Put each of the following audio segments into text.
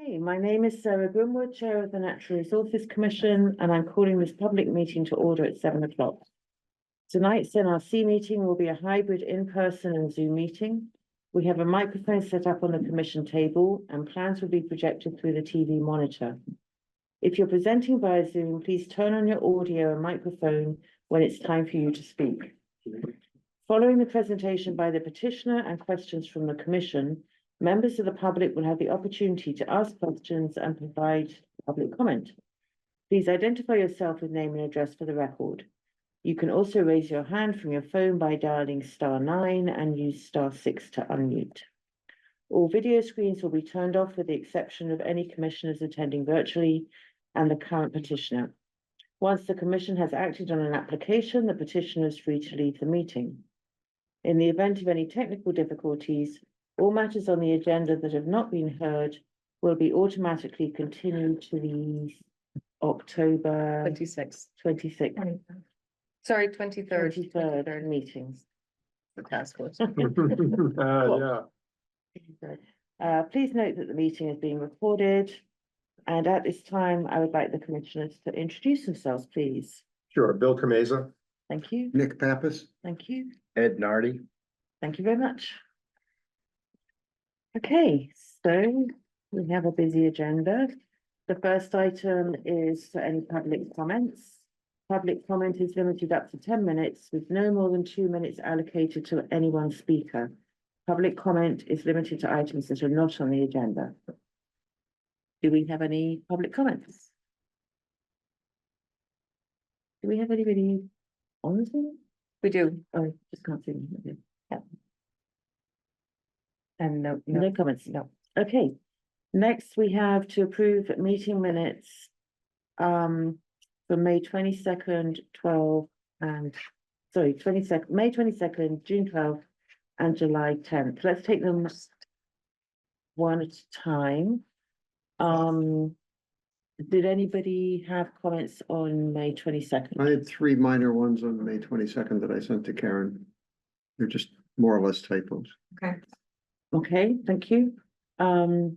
Okay, my name is Sarah Grimwood, Chair of the Natural Resources Commission, and I'm calling this public meeting to order at 7 o'clock. Tonight's NRC meeting will be a hybrid in-person and Zoom meeting. We have a microphone set up on the commission table and plans will be projected through the TV monitor. If you're presenting via Zoom, please turn on your audio and microphone when it's time for you to speak. Following the presentation by the petitioner and questions from the commission, members of the public will have the opportunity to ask questions and provide public comment. Please identify yourself with name and address for the record. You can also raise your hand from your phone by dialing *9 and use *6 to unmute. All video screens will be turned off with the exception of any commissioners attending virtually and the current petitioner. Once the commission has acted on an application, the petitioner is free to leave the meeting. In the event of any technical difficulties, all matters on the agenda that have not been heard will be automatically continued to the October 26th. 26th. Sorry, 23rd. 23rd meetings. The task force. Yeah, Please note that the meeting is being recorded. And at this time, I would like the commissioners to introduce themselves, please. sure. Bill Kameza. Thank you. Nick Pappas. Thank you. Ed Nardi. Thank you very much. Okay, so we have a busy agenda. The first item is for any public comments. Public comment is limited up to 10 minutes with no more than 2 minutes allocated to any one speaker. Public comment is limited to items that are not on the agenda. Do we have any public comments? Do we have anybody on the Zoom? We do, Oh, just can't see them. Okay. and no, No comments. no. Okay, next we have to approve meeting minutes. For May 22nd, 12 and, sorry, 22nd, May 22nd, June 12th and July 10th. Let's take them one at a time. Did anybody have comments on May 22nd? I had 3 minor ones on May 22nd that I sent to Karen. They're just more or less typos. Okay, thank you. I know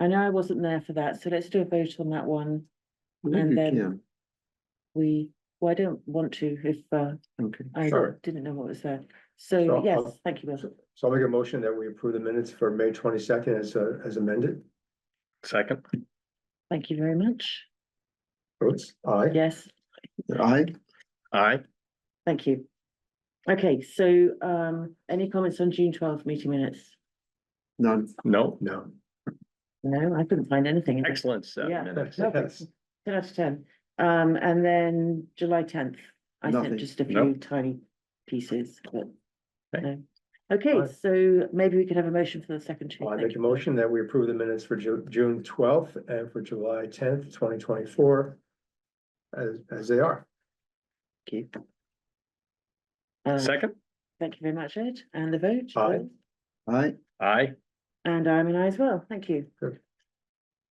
I wasn't there for that, so let's do a vote on that one. I think And you then can. Well, I don't want to if Okay. I Sure. didn't know what was there. So So, yes, thank you, Bill. So I'll make a motion that we approve the minutes for May 22nd as amended. Second. Thank you very much. Votes, aye. Yes, Aye. Aye. thank you. Okay, so any comments on June 12th meeting minutes? None. No. No. No, I couldn't find anything. Excellent stuff. Yeah. minutes. Yes. 10 out of 10. And then July 10th, I sent Nothing. just a few Nope. tiny pieces, but Okay. no. Okay, Fine. so maybe we could have a motion for the second two. I Thank make a you. motion that we approve the minutes for June 12th and for July 10th, 2024 as they are. Thank you. Second. Thank you very much, Ed. And the vote? Aye. Aye. Aye. And I'm an aye as well. Thank you. Good.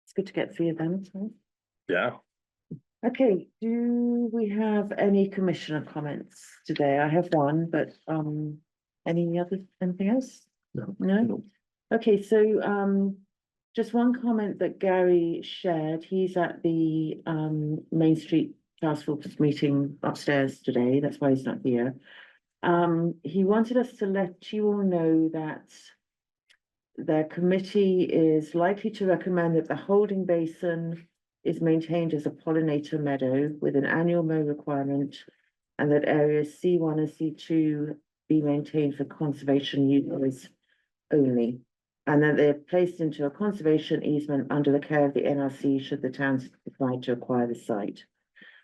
It's good to get 3 of them. so. Yeah. Okay, do we have any commissioner comments today? I have one, but anything else? No. No? No. Okay, so just one comment that Gary shared. He's at the Main Street Task Force meeting upstairs today. That's why he's not here. He wanted us to let you all know that their committee is likely to recommend that the holding basin is maintained as a pollinator meadow with an annual mow requirement, and that areas C1 and C2 be maintained for conservation uses only, and that they're placed into a conservation easement under the care of the NRC should the town decide to acquire the site.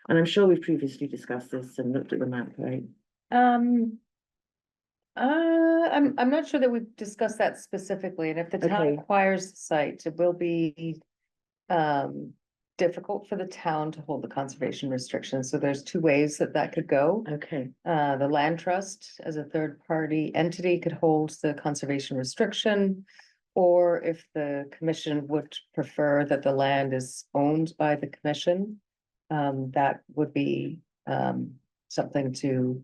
And I'm sure we've previously discussed this and looked at the map, right? I'm not sure that we've discussed that specifically, and if the town Okay. acquires the site, it will be difficult for the town to hold the conservation restrictions, so there's 2 ways that could go. Okay, The land trust as a third party entity could hold the conservation restriction. Or if the commission would prefer that the land is owned by the commission, that would be something to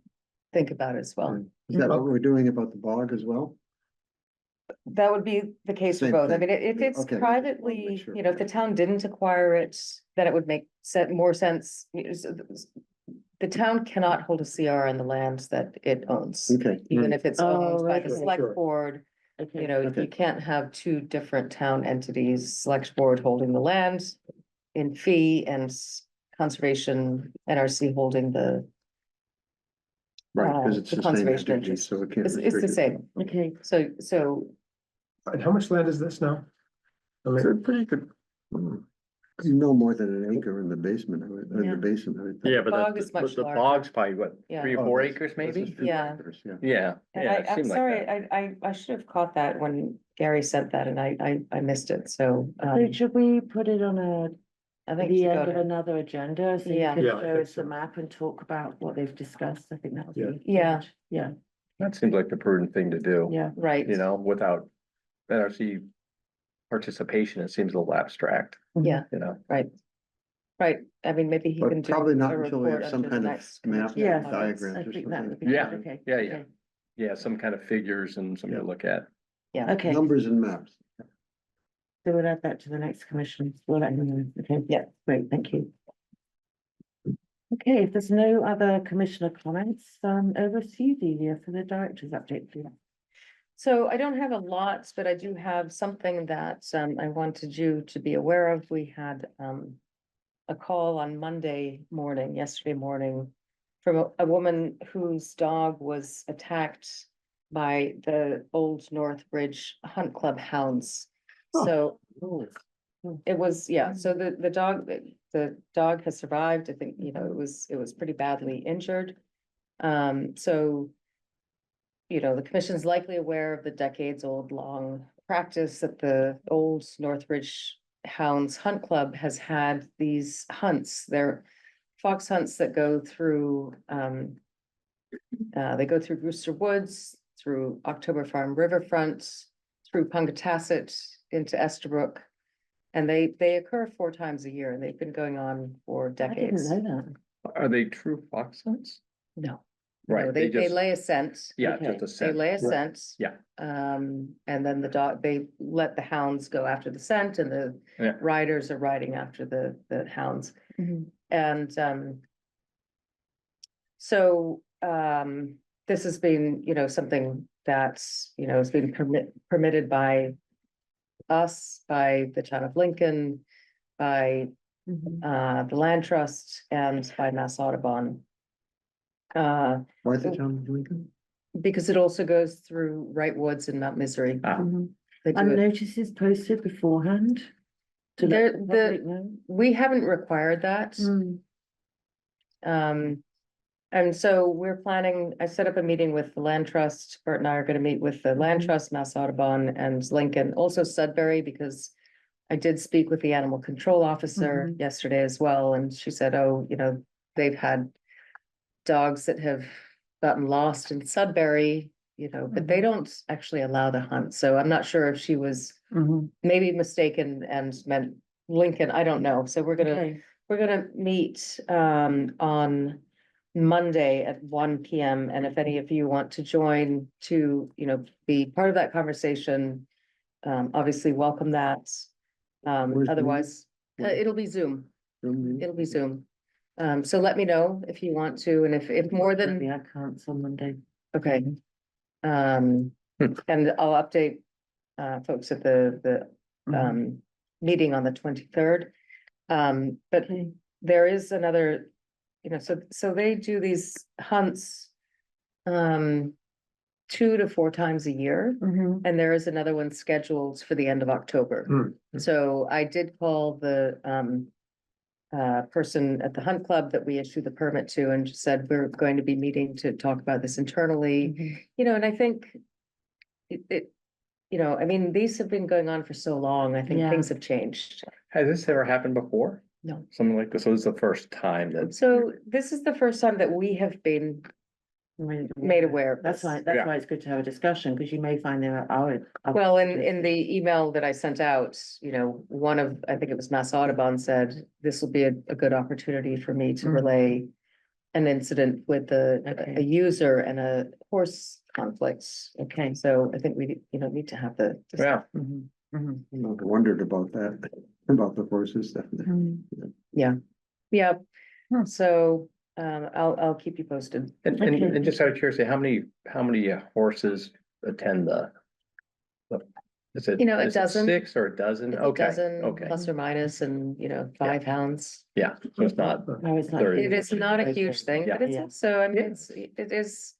think about as well. Is that what we're doing about the bog as well? that would be the case for Same both. I thing. mean, if it's Okay. privately, Sure. you know, if the town didn't acquire it, then it would make more sense. You know, the town cannot hold a CR on the lands that it owns, Okay. even if it's Oh, owned by the okay. select Sure. board. Okay. You know, Okay. you can't have two different town entities, select board holding the land in fee and conservation NRC holding the, Right, because the it's the same conservation entity, interest. so it can't. It's the restrict it. same. Okay, So And how much land is this now? I mean, Good, pretty good. No more than an acre in the basement, in Yeah. the basin. I would think. Yeah, but Bog is much the larger. bog's probably what, Yeah. 3 or Oh, 4 this- acres this is maybe? 50 Yeah. acres, yeah. Yeah, And yeah, it I'm seemed like sorry, that. I should have caught that when Gary sent that and I missed it, so, so should we put it on I think. the to go end of to- another agenda, so you Yeah. can Yeah, I show think us the so. map and talk about what they've discussed, I think that would Yeah. be. Yeah. good. Yeah, That seems like the prudent thing to do, yeah, Right, you know, without NRC participation, it seems a little abstract, yeah, you know? right. I mean, maybe he can But do. probably not a until we report have some under the kind of next map commissioner Yeah. and comments. diagrams I or think that would something. be Yeah. good, okay. Yeah, yeah. okay. Yeah, some kind of figures and something to look at. Yeah, Okay, so Numbers and maps. we'll add that to the next commission, we'll let you know, okay? Yeah. Great, thank you. Okay, if there's no other commissioner comments, over to you, Delia, for the director's update, please. so I don't have a lot, but I do have something that I wanted you to be aware of. We had a call on yesterday morning, from a woman whose dog was attacked by the Old North Bridge Hunt Club hounds. Oh. So Oh, it was, yeah, so the dog has survived. I think, you know, it was pretty badly injured. So, you know, the commission's likely aware of the decades-old long practice that the Old Northbridge Hounds Hunt Club has had these hunts. They're fox hunts that go through, they go through Brewster Woods, through October Farm Riverfront, through Pungatasset into Estabrook. And they occur 4 times a year, and they've been going on for I didn't decades. know that. Are they true fox hunts? No. Right, No, they they just- lay a scent. Yeah, Okay. just a They scent. lay a Right. scent. Yeah. And then they let the hounds go after the scent, and the Yeah. riders are riding after the hounds. And, so, this has been, you know, something that's, you know, has been permitted by us, by the town of Lincoln, by, the land trust, and by Mass Audubon. Why the town of Lincoln? Because it also goes through Wright Woods and Mount Misery. Ah. They do And it. notices posted beforehand? To let There- the the- public know? We haven't required that. And so we're planning, I set up a meeting with the land trust. Bert and I are gonna meet with the land Mhm. trust, Mass Audubon and Lincoln, also Sudbury, because I did speak with the animal control officer Mhm. yesterday as well, and she said, oh, you know, they've had dogs that have gotten lost in Sudbury, you know, but they don't actually allow the hunt. So I'm not sure if she was maybe mistaken and meant Lincoln, I don't know. So we're gonna Okay, we're gonna meet on Monday at 1 PM. And if any of you want to join to, you know, be part of that conversation, obviously welcome that. Where's the meeting? Otherwise, Where? it'll be Zoom. Zoom meeting? It'll be Zoom. So let me know if you want to, and if more than, the accounts on Monday. okay. And I'll update folks at the meeting on the 23rd. But Okay. there is another, you know, so they do these hunts 2 to 4 times a year, and there is another one scheduled for the end of October. Hmm. So I did call the person at the hunt club that we issued the permit to, and just said, we're going to be meeting to talk about this internally. You know, and I think it, you know, I mean, these have been going on for so long. I think Yeah. things have changed. Has this ever happened before? No. Something like this, so this is the first time that, So this is the first time that we have been made aware of That's this. why, that's Yeah. why it's good to have a discussion, because you may find there are. Well, in the email that I sent out, you know, one of, I think it was Mass Audubon said, this will be a good opportunity for me to Mhm. relay an incident with a Okay. user and a horse conflict. Okay. So I think we, need to have the. Yeah, Mhm, mhm. I've wondered about that, about the horses. Mm. Yeah, Hmm. so, I'll keep you posted. Okay. and just out of curiosity, how many horses attend is it? A is it dozen. 6 or a dozen? A Okay, dozen okay, plus or minus and, 5 hounds. yeah, so it's not, No, it's not. Very It is not a huge thing, but it's Yeah. also, I mean, Yeah. it is,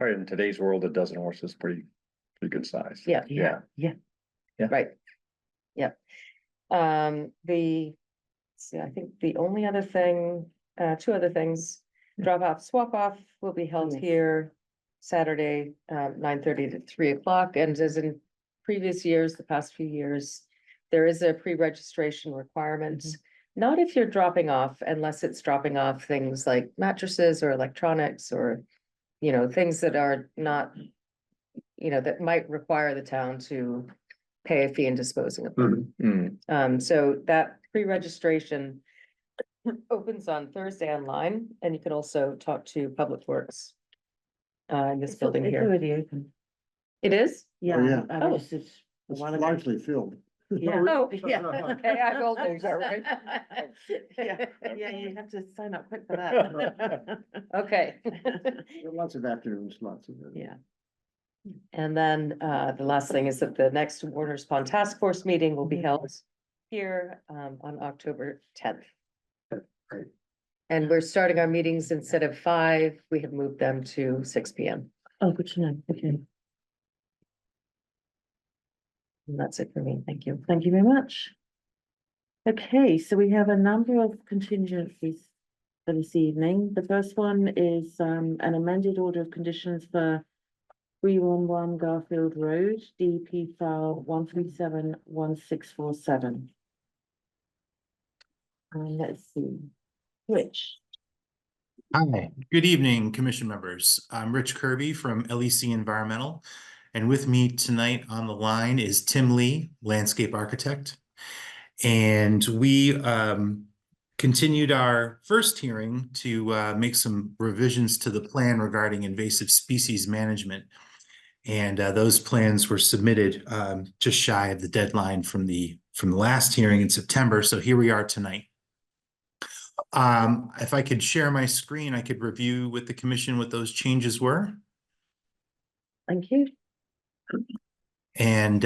right, in today's world, a dozen horses is pretty good size. yeah, Yeah, yeah. right. Yep. I think the only other thing, two other things, drop off, swap off will be held Yes. here Saturday, 9:30 to 3 o'clock, and as in previous years, the past few years, there is a pre-registration requirement. Not if you're dropping off, unless it's dropping off things like mattresses or electronics or, things that are not, that might require the town to pay a fee in disposing of them. Mm, So that pre-registration opens on Thursday online, and you can also talk to Public Works in this building It's here. already open. It is? Yeah, yeah. I Oh. registered a It's while ago. largely filled. Yeah. Oh, Yeah. okay, I will do that, right? Yeah, yeah, you have to sign up quick for that. Okay. There are lots of afternoon slots. Yeah. And then the last thing is that the next Warner's Pond Task Force meeting will be held here on October 10th. Great. And we're starting our meetings instead of 5, we have moved them to 6 PM. Oh, good to know. Okay, And that's it for me. Thank you. thank you very much. Okay, so we have a number of contingencies for this evening. The first one is an amended order of conditions for 311 Garfield Road, DP file 1371647. Let's see, Rich. Hi, good evening, commission members. I'm Rich Kirby from LEC Environmental. And with me tonight on the line is Tim Lee, landscape architect. And we continued our first hearing to make some revisions to the plan regarding invasive species management. And those plans were submitted just shy of the deadline from the last hearing in September. So here we are tonight. If I could share my screen, I could review with the commission what those changes were. Thank you. And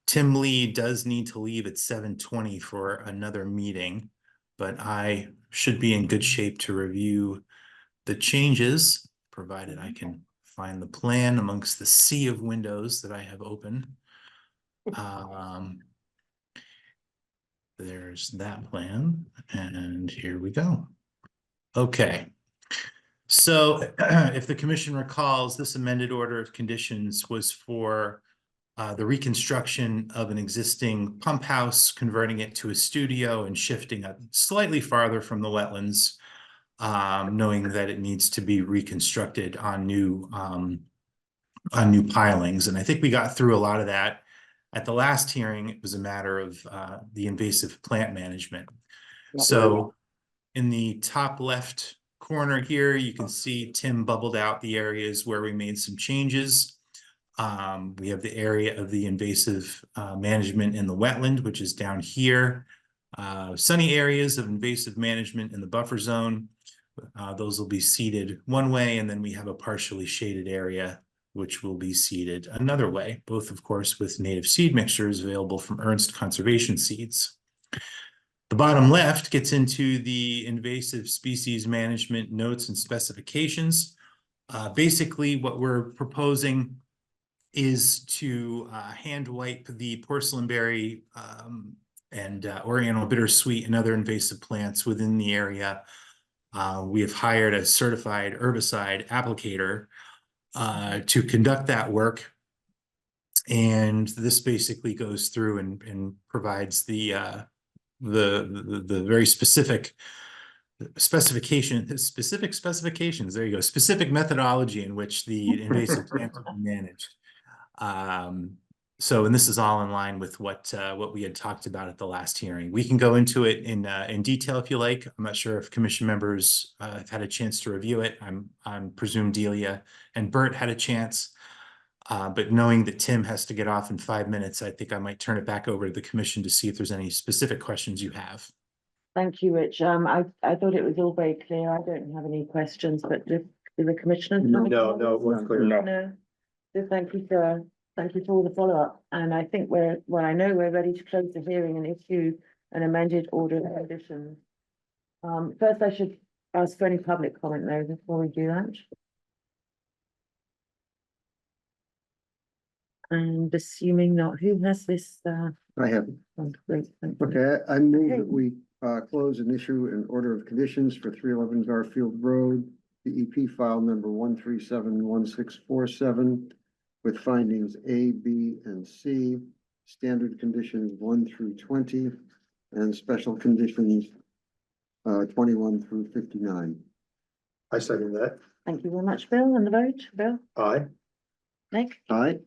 Tim Lee does need to leave at 7:20 for another meeting, but I should be in good shape to review the changes, provided I can find the plan amongst the sea of windows that I have open. There's that plan, and here we go. Okay. So if the commission recalls, this amended order of conditions was for the reconstruction of an existing pump house, converting it to a studio and shifting it slightly farther from the wetlands, knowing that it needs to be reconstructed on new pilings. And I think we got through a lot of that. At the last hearing, it was a matter of the invasive plant management. So in the top left corner here, you can see Tim bubbled out the areas where we made some changes. We have the area of the invasive management in the wetland, which is down here. Sunny areas of invasive management in the buffer zone. Those will be seeded one way, and then we have a partially shaded area which will be seeded another way, both of course with native seed mixtures available from Ernst Conservation Seeds. The bottom left gets into the invasive species management notes and specifications. Basically, what we're proposing is to hand wipe the porcelainberry and Oriental bittersweet and other invasive plants within the area. We have hired a certified herbicide applicator to conduct that work. And this basically goes through and provides the very specific specifications, there you go, specific methodology in which the invasive plants will be managed. So, and this is all in line with what we had talked about at the last hearing. We can go into it in detail if you like. I'm not sure if commission members have had a chance to review it. I'm presume Delia and Bert had a chance. But knowing that Tim has to get off in 5 minutes, I think I might turn it back over to the commission to see if there's any specific questions you have. Thank you, Rich. I thought it was all very clear. I don't have any questions, but do the commissioners? have any No, comments? it was clear. No. No. So thank you for all the follow-up, and I think I know we're ready to close the hearing and issue an amended order of conditions. First, I should ask for any public comment though before we do that. And assuming not, who has this, I have, great, thank you. okay, I move Okay. that we close and issue an order of conditions for 311 Garfield Road, DEP file number 1371647, with findings A, B, and C, standard conditions 1 through 20, and special conditions 21 through 59. I second that. Thank you very much, Bill, and the vote, Bill, Aye. Nick, Aye.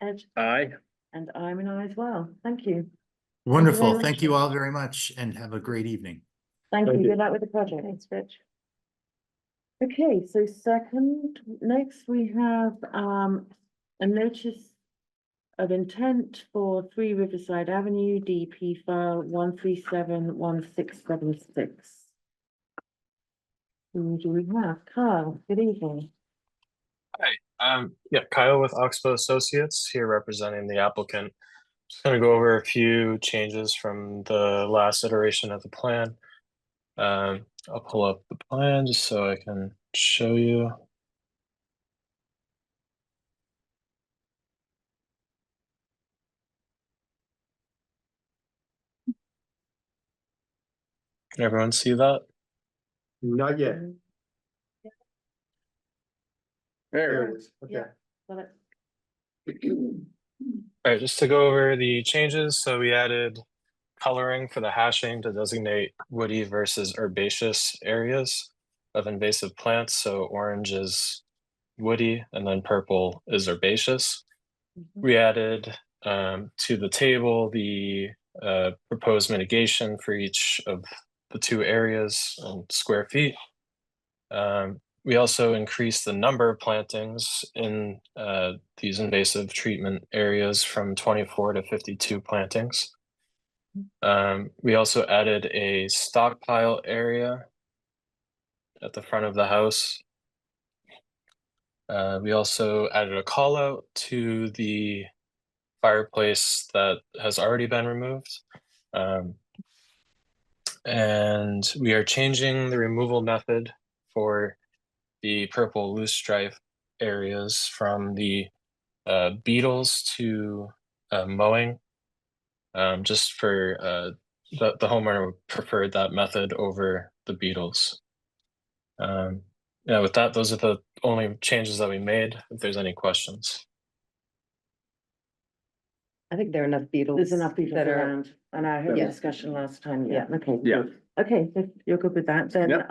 Ed, Aye. and I'm an I as well. Thank you. Wonderful. much. Thank you all very much and have a great evening. Thank Thank you. you. Good luck with the project. Thanks, Rich. Okay, so next we have a notice of intent for 3 Riverside Avenue, DP file 1371676. Who do we have? Carl, good evening. Yeah, Kyle with Oxbow Associates here representing the applicant. Just gonna go over a few changes from the last iteration of the plan. I'll pull up the plan just so I can show you. Can everyone see that? Not yet. There it is. Okay. Yeah. Got it. All right, just to go over the changes, so we added coloring for the hashing to designate woody versus herbaceous areas of invasive plants. So orange is woody and then purple is herbaceous. We added to the table the proposed mitigation for each of the 2 areas in square feet. We also increased the number of plantings in these invasive treatment areas from 24 to 52 plantings. We also added a stockpile area at the front of the house. We also added a call out to the fireplace that has already been removed. And we are changing the removal method for the purple loosestrife areas from the beetles to mowing. Just for the homeowner preferred that method over the beetles. Yeah, with that, those are the only changes that we made. If there's any questions. I think there are enough beetles. There's enough people that are- around, and I heard the Yeah. discussion last time. Yeah, okay. Yeah. good. Okay, if you're good with that, then Yep.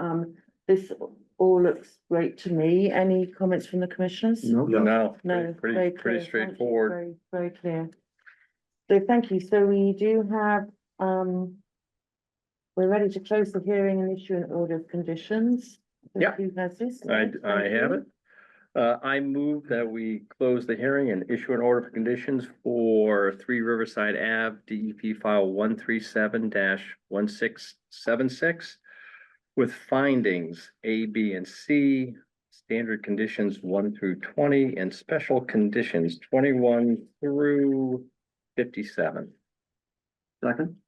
this all looks great to me. Any comments from the commissioners? No, No. No, very Pretty clear. Thank you. straightforward. Very, very clear. So thank you. So we do have, we're ready to close the hearing and issue an order of conditions. So Yeah. Who has this? I Thank have you. it. I move that we close the hearing and issue an order of conditions for 3 Riverside Ave, DEP file 137-1676 with findings A, B, and C, standard conditions 1 through 20, and special conditions 21 through 57. second.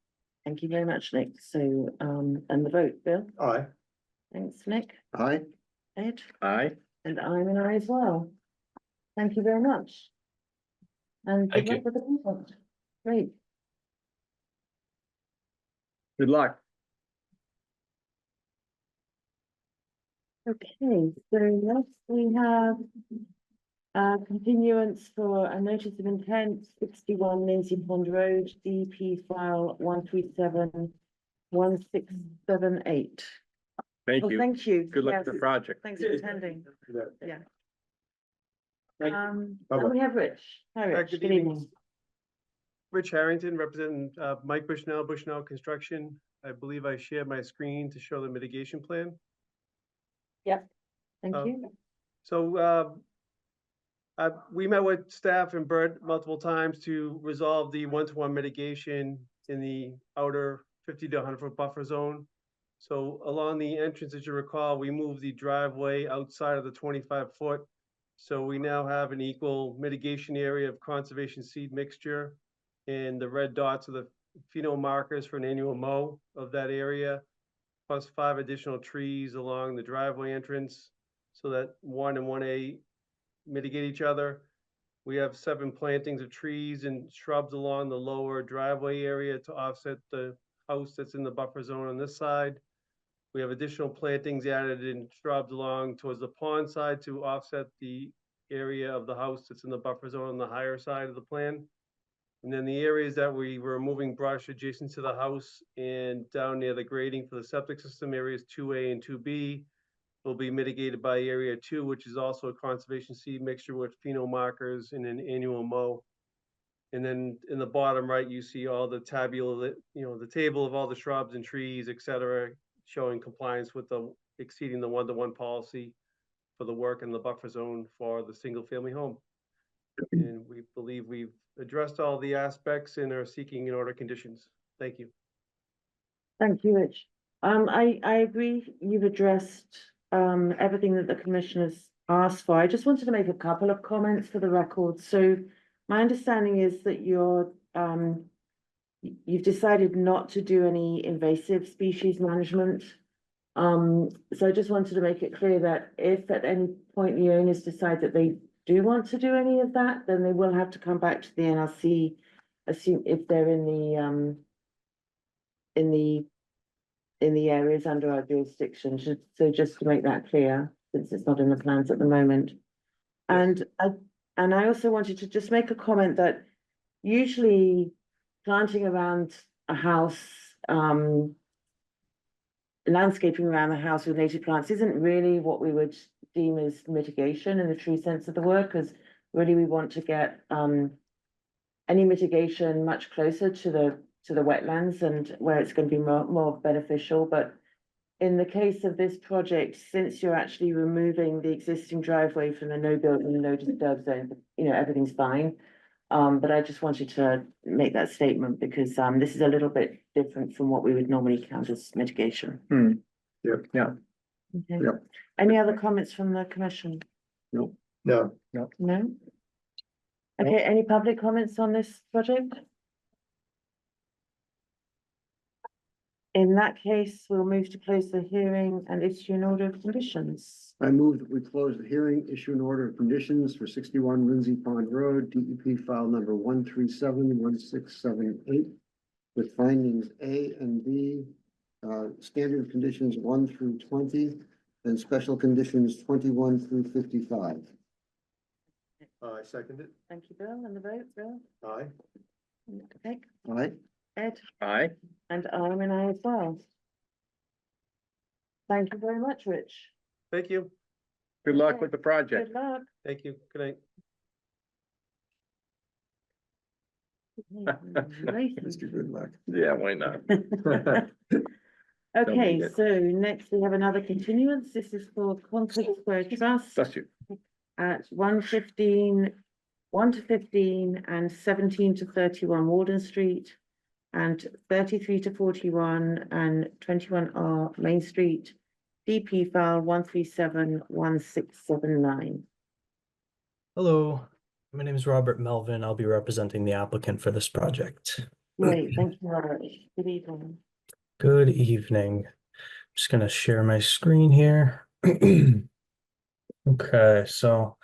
Thank you very much, Nick. So, and the vote, Bill? Aye. Thanks, Nick. Aye. Ed? Aye. And I'm an I as well. Thank you very much. And good Thank you. luck with the project. Great. Good luck. Okay, so next we have continuance for a notice of intent, 61 Lindsay Pond Road, DP file 1371678. Thank Oh, you. thank you. Good luck with Yes, the project. thanks for attending. Yeah. Thank you. And Bye-bye. we have Rich. Hi, Rich. good Good evening. evening. Rich Harrington, representing Mike Bushnell, Bushnell Construction. I believe I shared my screen to show the mitigation plan. Thank Oh. you. So we met with staff and Bert multiple times to resolve the one-to-one mitigation in the outer 50 to 100-foot buffer zone. So along the entrance, as you recall, we moved the driveway outside of the 25-foot. So we now have an equal mitigation area of conservation seed mixture. And the red dots are the pheno markers for an annual mow of that area, plus 5 additional trees along the driveway entrance, so that 1 and 1A mitigate each other. We have 7 plantings of trees and shrubs along the lower driveway area to offset the house that's in the buffer zone on this side. We have additional plantings added in shrubs along towards the pond side to offset the area of the house that's in the buffer zone on the higher side of the plan. And then the areas that we were removing brush adjacent to the house and down near the grading for the septic system, areas 2A and 2B, will be mitigated by area 2, which is also a conservation seed mixture with pheno markers in an annual mow. And then in the bottom right, you see all the tabular, the table of all the shrubs and trees, et cetera, showing compliance with the exceeding the 1-to-1 policy for the work in the buffer zone for the single family home. And we believe we've addressed all the aspects and are seeking an order conditions. Thank you. Thank you, Rich. I agree, you've addressed everything that the commissioners asked for. I just wanted to make a couple of comments for the record. So my understanding is that you've decided not to do any invasive species management. So I just wanted to make it clear that if at any point the owners decide that they do want to do any of that, then they will have to come back to the NRC, assume if they're in the areas under our jurisdiction. So just to make that clear, since it's not in the plans at the moment. And I also wanted to just make a comment that usually planting around a house, landscaping around the house with native plants isn't really what we would deem as mitigation in the true sense of the word, because really we want to get any mitigation much closer to the wetlands and where it's going to be more beneficial. But in the case of this project, since you're actually removing the existing driveway from the no build and no disturb zone, everything's fine. But I just wanted to make that statement because this is a little bit different from what we would normally count as mitigation. Yep. Yeah. Okay. Yep. Any other comments from the commission? No. No? Okay, any public comments on this project? In that case, we'll move to close the hearing and issue an order of conditions. I move that we close the hearing, issue an order of conditions for 61 Lindsay Pond Road, DEP file number 1371678, with findings A and B, standard conditions 1 through 20, and special conditions 21 through 55. I second it. Thank you, Bill. And the vote, Bill? Aye. Nick, All right, Ed, Aye. and I'm an aye as well. Thank you very much, Rich. Thank you. Good luck Okay. with the project. Good luck. Thank you. Good night. Mr. Good luck. Yeah, why not? Okay, need it. so next we have another continuance. This is for Conflict Square Trust Bless you. at 1:15, 1 to 15 and 17 to 31 Walden Street and 33 to 41 and 21R Main Street, DP file 1371679. Hello, my name is Robert Melvin. I'll be representing the applicant for this project. Great, thank you, Robert. Good evening. Good evening. I'm just gonna share my screen here. Okay, so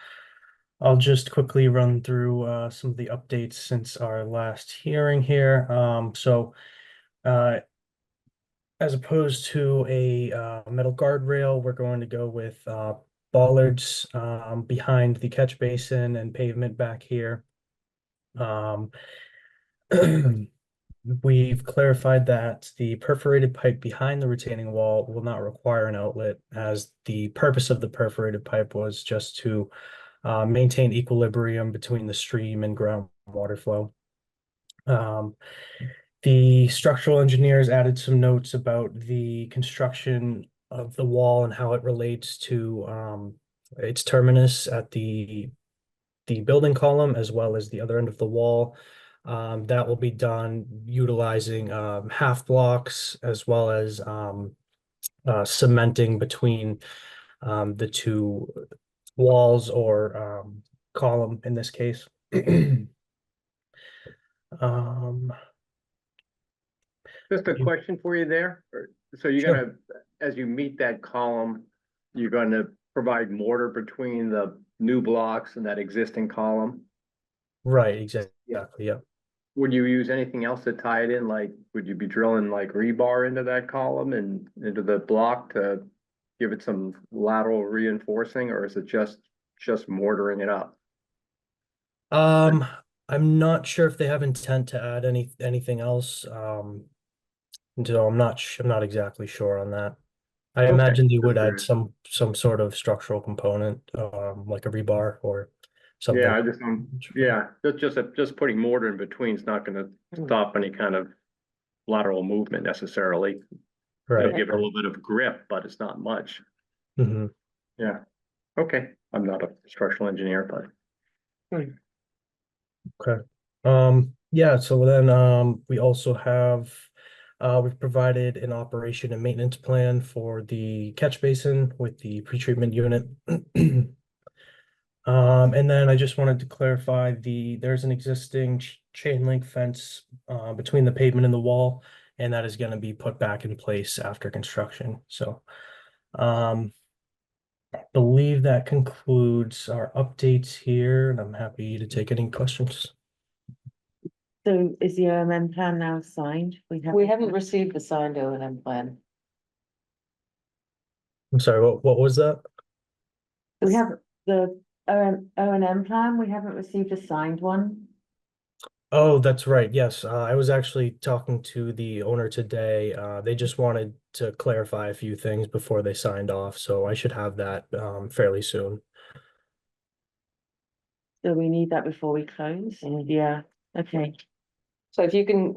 I'll just quickly run through some of the updates since our last hearing here. As opposed to a metal guardrail, we're going to go with bollards behind the catch basin and pavement back here. We've clarified that the perforated pipe behind the retaining wall will not require an outlet, as the purpose of the perforated pipe was just to maintain equilibrium between the stream and groundwater flow. Um, the structural engineers added some notes about the construction of the wall and how it relates to its terminus at the building column as well as the other end of the wall. That will be done utilizing half blocks as well as cementing between the two walls or column in this case. Um, Just a You- question for you there. So you're Sure. gonna, as you meet that column, you're gonna provide mortar between the new blocks and that existing column? right, exactly, yeah. Would you use anything else to tie it in? Like, would you be drilling like rebar into that column and into the block to give it some lateral reinforcing, or is it just mortaring it up? Um, I'm not sure if they have intent to add anything else. So I'm not exactly sure on that. I Okay. imagine they would add Okay. some sort of structural component, like a rebar or something. Yeah, I just, yeah, just putting mortar in between is not gonna stop any kind of lateral movement necessarily. It'll Right. give it a little bit of grip, but it's not much. Mhm. Yeah. Okay, I'm not a structural engineer, but Okay. Yeah, so then we also have we've provided an operation and maintenance plan for the catch basin with the pretreatment unit. And then I just wanted to clarify there's an existing chain link fence between the pavement and the wall, and that is going to be put back in place after construction. So I believe that concludes our updates here, and I'm happy to take any questions. So is the OMM plan now signed? We haven't received the signed O&M plan. I'm sorry, what was that? We have the O&M plan, we haven't received a signed one. Oh, that's right. Yes, I was actually talking to the owner today. They just wanted to clarify a few things before they signed off, so I should have that fairly soon. So we need that before we close. Yeah, okay. So if you can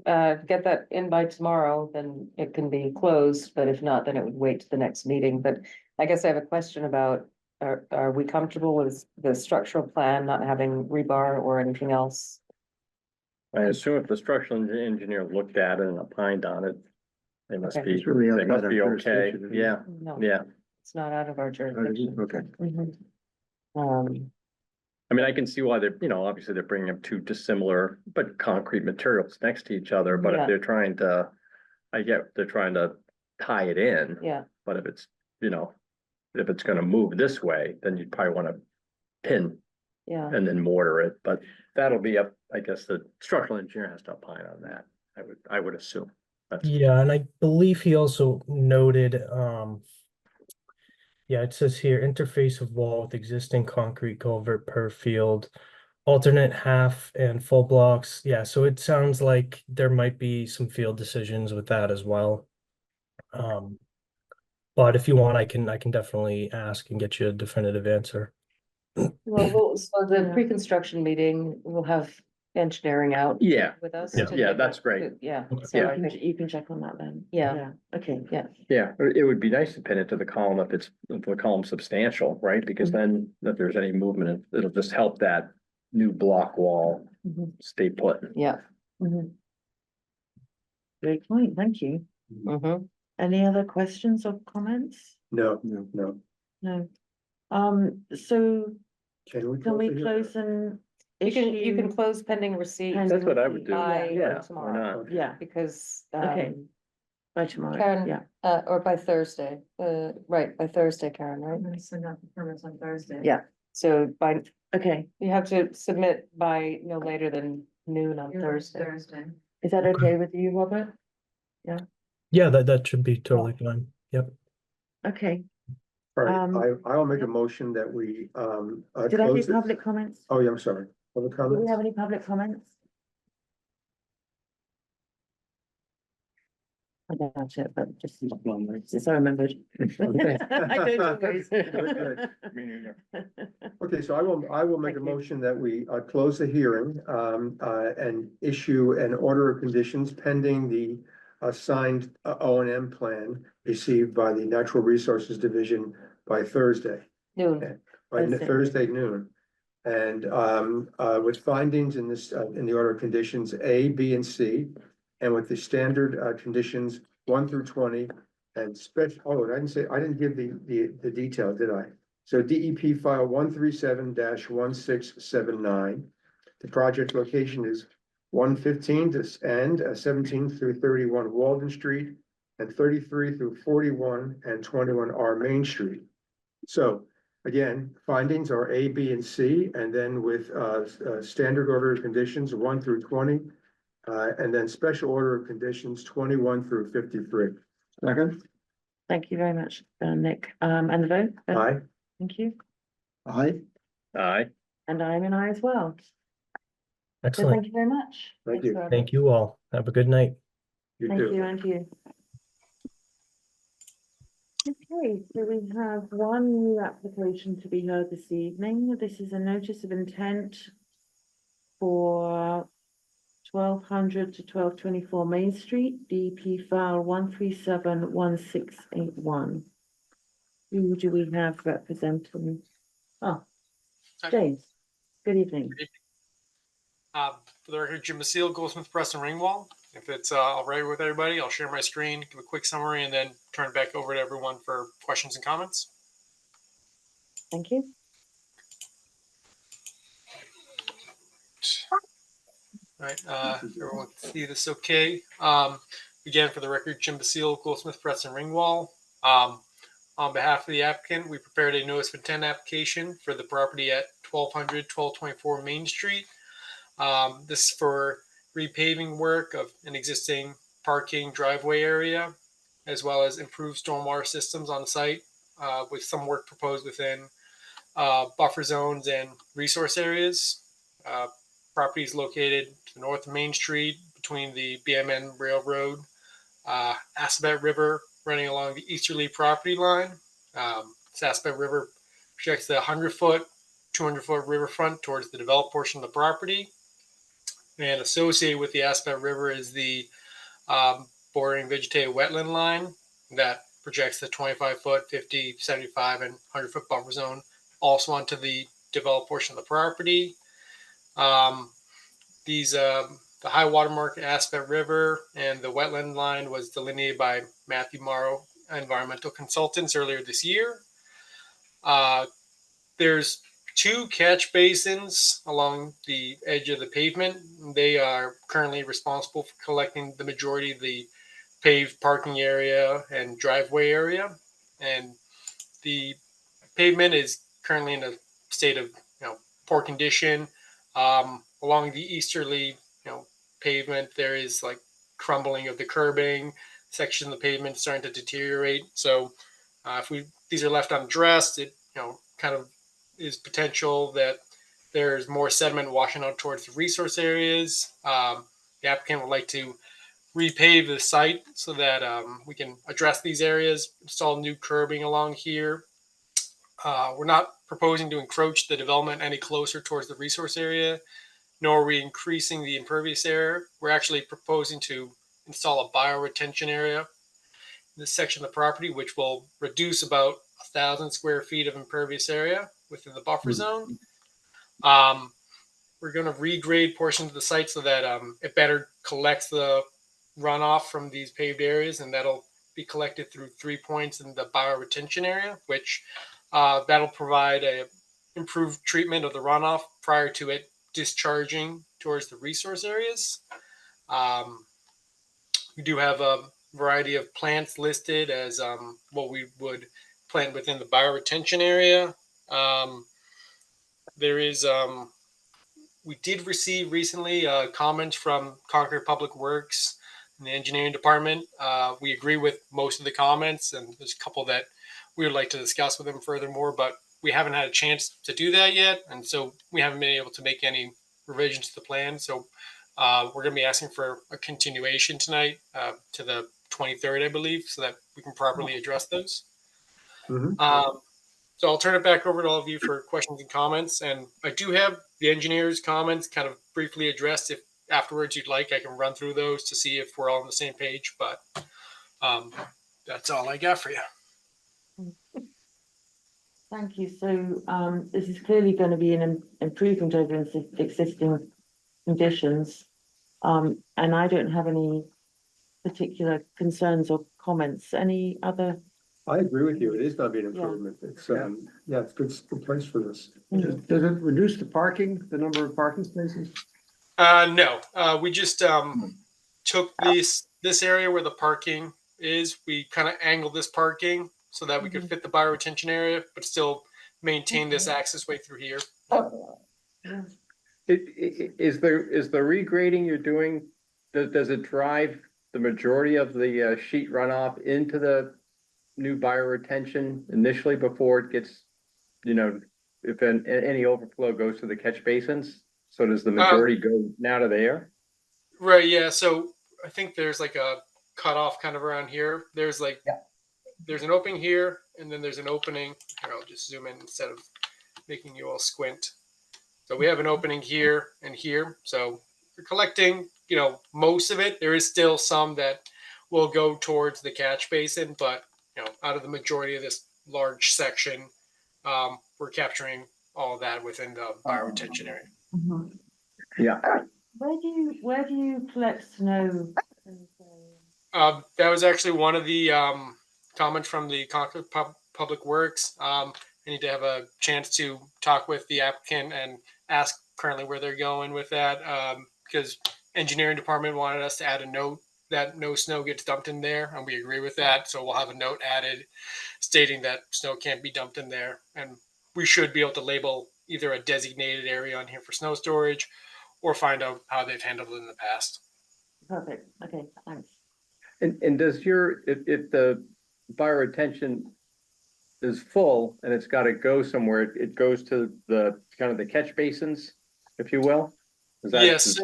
get that in by tomorrow, then it can be closed, but if not, then it would wait to the next meeting. But I guess I have a question about, are we comfortable with the structural plan not having rebar or anything else? I assume if the structural engineer looked at it and opined on it, they must Okay. be, It's really they must outside be our okay. jurisdiction, isn't it? Yeah, No, yeah. it's not out of our jurisdiction. Okay. Mhm. I mean, I can see why they're, obviously they're bringing up two dissimilar but concrete materials next to each other, but Yeah. if they're trying to, I get they're trying to tie it in. Yeah, But if it's, if it's gonna move this way, then you'd probably wanna pin yeah. and then mortar it, but that'll be up, I guess the structural engineer has to opine on that. I would assume. That's, Yeah, and I believe he also noted, yeah, it says here, interface of wall with existing concrete culvert per field, alternate half and full blocks. Yeah, so it sounds like there might be some field decisions with that as well. But if you want, I can definitely ask and get you a definitive answer. So the Yeah. pre-construction meeting, we'll have engineering out yeah, with us. Yeah. to Yeah, get that's that- great. Yeah, Okay. so Yeah. I think, You can check on that then. Yeah. Okay. yeah, yeah, it would be nice to pin it to the column if the column's substantial, right? Because then if there's any movement, it'll just help that new block wall Mhm. stay put. yeah. Mhm. Great point, thank you. Mhm. Any other questions or comments? No, No. no. No. So Can we? can we it here? close and You can issue? close pending receipt Pending That's what I would receipt. do. by Yeah, why tomorrow, not? Yeah, because, Okay. by tomorrow, Karen, yeah. or by Thursday, right, by Thursday, Karen, right? gonna send out the permits on Thursday. Yeah, so Okay, you have to submit by no later than noon on Thursday. Thursday. is that okay with you, Robert? Yeah, that should be totally fine. Yep. Okay, All right, Um, I'll make a motion that we, did I do close it. public comments? Oh, yeah, I'm sorry. Public Do we comments? have any public comments? I doubt it, but just so I remembered. Okay. I don't always. Good, Okay, so I will make a Thank you. motion that we close the hearing and issue an order of conditions pending the signed O and M plan received by the Natural Resources Division by Thursday, Noon. by Thursday. Thursday noon. And with findings in this, in the order of conditions A, B, and C, and with the standard conditions 1 through 20, and special, oh, I didn't give the detail, did I? So DEP file 137-1679. The project location is 115 to end 17 through 31 Walden Street, and 33 through 41 and 21R Main Street. So again, findings are A, B, and C, and then with standard order of conditions 1 through 20, and then special order of conditions 21 through 53. Second? Thank you very much, Nick. And the vote? Ben? Aye. Thank you. Aye. Aye. And I'm an aye as well. So Excellent. thank you very much. Thank Thanks, you. Rob. Thank you all. Have a good night. You Thank too. you, and you. Okay, so we have one new application to be heard this evening. This is a notice of intent for 1200 to 1224 Main Street, DP file 1371681. Who do we have representing? Oh, James, good evening. For the record, Jim Basile, Goldsmith Press and Ringwall. If it's all right with everybody, I'll share my screen, give a quick summary, and then turn it back over to everyone for questions and comments. Thank you. All right, everyone can see this okay. Again, for the record, Jim Basile, Goldsmith Press and Ringwall. On behalf of the applicant, we prepared a notice of intent application for the property at 1200, 1224 Main Street. This is for repaving work of an existing parking driveway area, as well as improved stormwater systems on the site, with some work proposed within buffer zones and resource areas. Property is located to the north of Main Street between the BMN Railroad, Assabet River running along the easterly property line. Assabet River projects the 100-foot, 200-foot riverfront towards the developed portion of the property. And associated with the Assabet River is the bordering vegetated wetland line that projects the 25-foot, 50, 75, and 100-foot buffer zone also onto the developed portion of the property. The high watermark Assabet River and the wetland line was delineated by Matthew Morrow Environmental Consultants earlier this year. There's 2 catch basins along the edge of the pavement. They are currently responsible for collecting the majority of the paved parking area and driveway area. And the pavement is currently in a state of poor condition. Along the easterly pavement, there is like crumbling of the curbing. Section of the pavement starting to deteriorate. So if these are left unaddressed, it kind of is potential that there's more sediment washing out towards the resource areas. The applicant would like to repave the site so that we can address these areas, install new curbing along here. We're not proposing to encroach the development any closer towards the resource area, nor are we increasing the impervious area. We're actually proposing to install a bioretention area in this section of the property, which will reduce about 1,000 square feet of impervious area within the buffer zone. We're going to regrade portions of the site so that it better collects the runoff from these paved areas, and that'll be collected through 3 points in the bioretention area, which that'll provide a improved treatment of the runoff prior to it discharging towards the resource areas. We do have a variety of plants listed as what we would plant within the bioretention area. We did receive recently comments from Concord Public Works and the engineering department. We agree with most of the comments, and there's a couple that we would like to discuss with them furthermore, but we haven't had a chance to do that yet, and so we haven't been able to make any revisions to the plan. So we're going to be asking for a continuation tonight to the 23rd, I believe, so that we can properly address those. Mhm. So I'll turn it back over to all of you for questions and comments. And I do have the engineer's comments kind of briefly addressed. If afterwards you'd like, I can run through those to see if we're all on the same page. But that's all I got for you. Thank you. So this is clearly going to be an improvement over existing conditions. And I don't have any particular concerns or comments. Any other? I agree with you. It is gonna be an Yeah. improvement. It's, yeah, it's good place for this. Does it reduce the parking, the number of parking spaces? No, we just took this area where the parking is. We kind of angled this parking so that we could fit the bioretention area, but still maintain this access way through here. Is the regrading you're doing, does it drive the majority of the sheet runoff into the new bioretention initially before it gets, if any overflow goes to the catch basins? So does the majority go now to there? Right, yeah. So I think there's like a cutoff kind of around here. There's there's an opening here, and then there's an opening. Here, I'll just zoom in instead of making you all squint. So we have an opening here and here. So we're collecting, most of it. There is still some that will go towards the catch basin, but out of the majority of this large section, we're capturing all of that within the bioretention area. Yeah. Where do you collect snow? That was actually one of the comments from the Concord Public Works. I need to have a chance to talk with the applicant and ask currently where they're going with that, because engineering department wanted us to add a note that no snow gets dumped in there, and we agree with that. So we'll have a note added stating that snow can't be dumped in there, and we should be able to label either a designated area on here for snow storage, or find out how they've handled it in the past. Perfect. Okay, thanks. And does if the bioretention is full and it's got to go somewhere, it goes to the kind of the catch basins, if you will? Yes.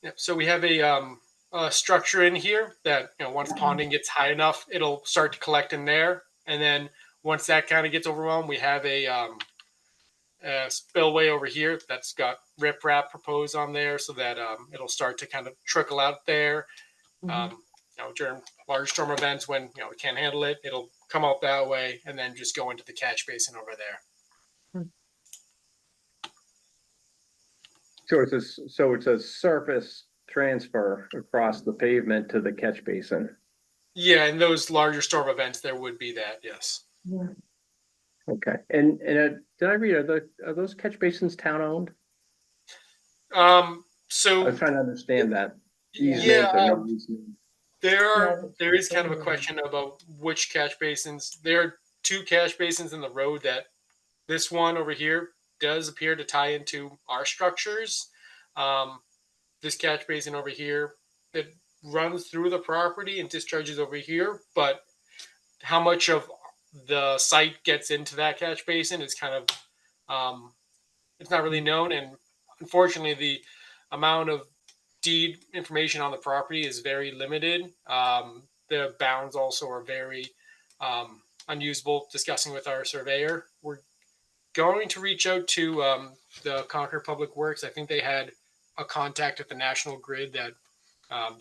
Yep. So we have a structure in here that, once ponding gets high enough, it'll start to collect in there. And then once that kind of gets overwhelmed, we have a spillway over here that's got riprap proposed on there so that it'll start to kind of trickle out there. During large storm events when we can't handle it, it'll come out that way and then just go into the catch basin over there. So it's a surface transfer across the pavement to the catch basin. Yeah, in those larger storm events, there would be that. Yes. Yeah. Okay. And did I read, are those catch basins town owned? So I was trying to understand that. Yeah, there is kind of a question about which catch basins. There are two catch basins in the road that this one over here does appear to tie into our structures. This catch basin over here, it runs through the property and discharges over here, but how much of the site gets into that catch basin is kind of it's not really known, and unfortunately the amount of deed information on the property is very limited. The bounds also are very unusable. Discussing with our surveyor, we're going to reach out to the Concord Public Works. I think they had a contact at the National Grid that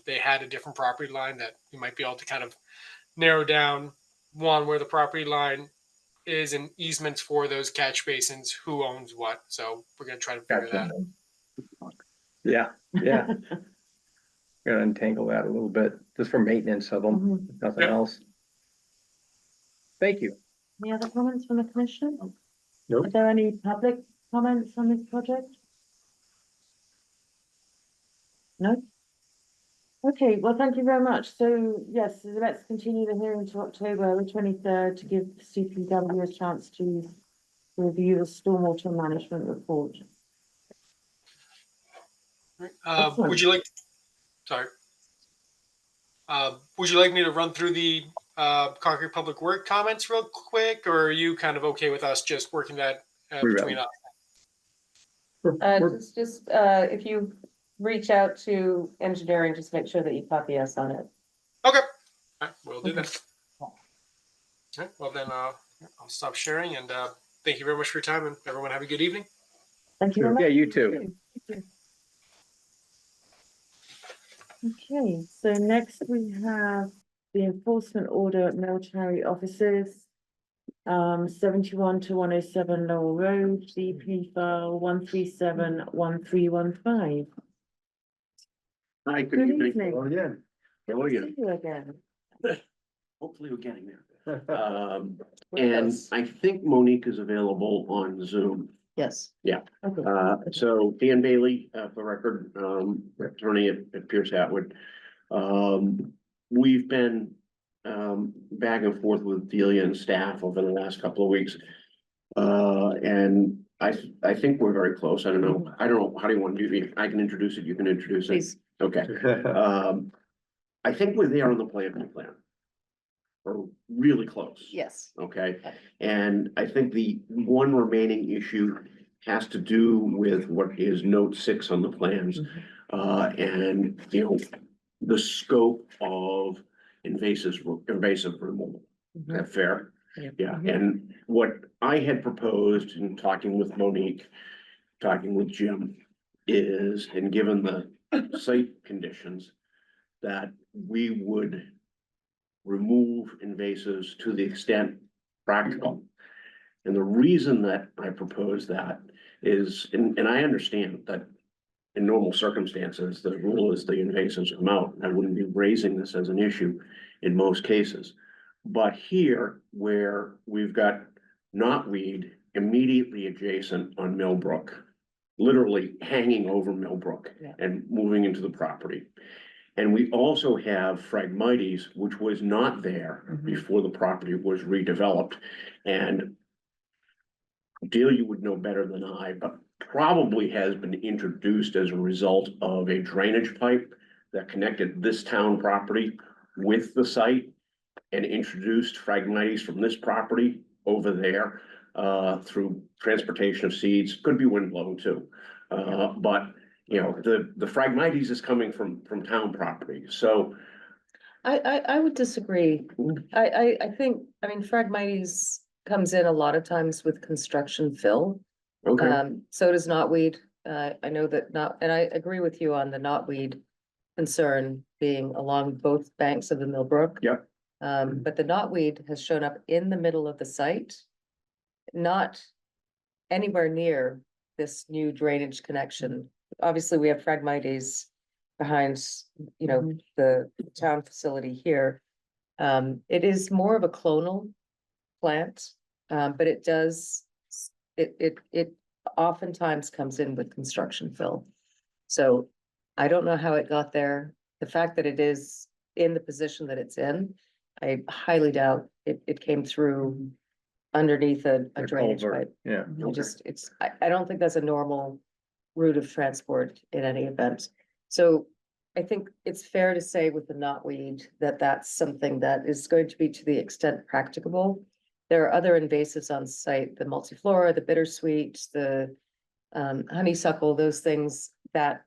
they had a different property line that we might be able to kind of narrow down one where the property line is and easements for those catch basins, who owns what. So we're going to try to figure that out. Yeah. Gonna untangle that a little bit, just for maintenance of them, if nothing else. Thank you. Any other comments from the commission? Nope. Are there any public comments on this project? No? Okay, well, thank you very much. So yes, let's continue the hearing to October the 23rd to give CPW a chance to review the stormwater management report. Would you like? Sorry. Would you like me to run through the Concord Public Works comments real quick, or are you kind of okay with us just working that between us? Just if you reach out to engineering, just make sure that you copy us on it. Okay, all right, we'll do Okay. that. All right, well then, I'll stop sharing and, thank you very much for your time and everyone have a good evening. Thank you very much. Yeah, you too. Okay, so next we have the enforcement order at military offices. 71 to 107 Lowell Road, DP file 1371315. Hi, Good evening. Oh, yeah. How are you? See you again. Hopefully we're getting there. And I think Monique is available on Zoom. Yes. Okay. So Dan Bailey, for record, attorney at Pierce Atwood. We've been back and forth with Delia and staff over the last couple of weeks. And I think we're very close. I don't know. How do you want to do it? I can introduce it. You can introduce it. Please. Okay. I think we're there on the plan. We're really close. Yes. Okay, and I think the one remaining issue has to do with what is note 6 on the plans. And, you know, the scope of invasive removal. Is that fair? Yeah, and what I had proposed in talking with Monique, talking with Jim, is, and given the site conditions, that we would remove invasives to the extent practical. And the reason that I propose that is, and I understand that in normal circumstances, the rule is the invasives come out. I wouldn't be raising this as an issue in most cases. But here, where we've got knotweed immediately adjacent on Millbrook, literally hanging over Millbrook and moving into the property. And we also have Phragmites, which was not there before the property was redeveloped. And Delia would know better than I, but probably has been introduced as a result of a drainage pipe that connected this town property with the site and introduced Phragmites from this property over there through transportation of seeds. Could be windblown too. But you know, the Phragmites is coming from town property, so. I would disagree. I think, I mean, Phragmites comes in a lot of times with construction fill. Okay, So does knotweed. I know that and I agree with you on the knotweed concern being along both banks of the Millbrook. Yep. But the knotweed has shown up in the middle of the site, not anywhere near this new drainage connection. Obviously, we have Phragmites behind, you know, the town facility here. It is more of a clonal plant, but it oftentimes comes in with construction fill. So I don't know how it got there. The fact that it is in the position that it's in, I highly doubt it came through underneath a drainage pipe. Yeah. I don't think that's a normal route of transport in any event. So I think it's fair to say with the knotweed that that's something that is going to be to the extent practicable. There are other invasives on site, the multiflora, the bittersweet, the honeysuckle, those things that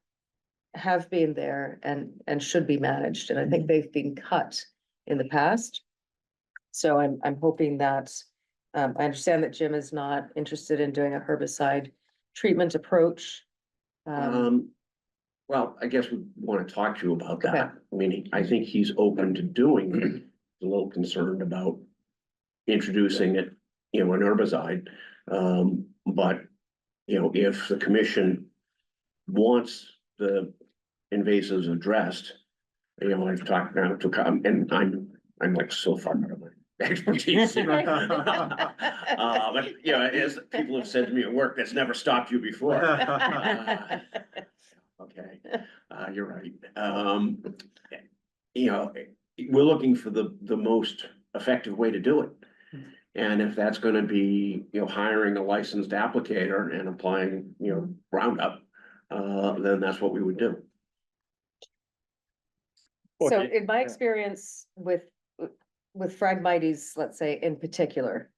have been there and should be managed. And I think they've been cut in the past. So I'm hoping that, I understand that Jim is not interested in doing a herbicide treatment approach. well, I guess we want to talk to you about Okay. that. I mean, I think he's open to doing it. He's a little concerned about introducing it, you know, an herbicide. But, you know, if the commission wants the invasives addressed, you know, I've talked now to come, and I'm like so far out of my expertise. But, you know, as people have said to me at work, that's never stopped you before. Okay, you're right. You know, we're looking for the most effective way to do it. And if that's gonna be, you know, hiring a licensed applicator and applying, you know, Roundup, then that's what we would do. So in my experience with Phragmites, let's say in particular,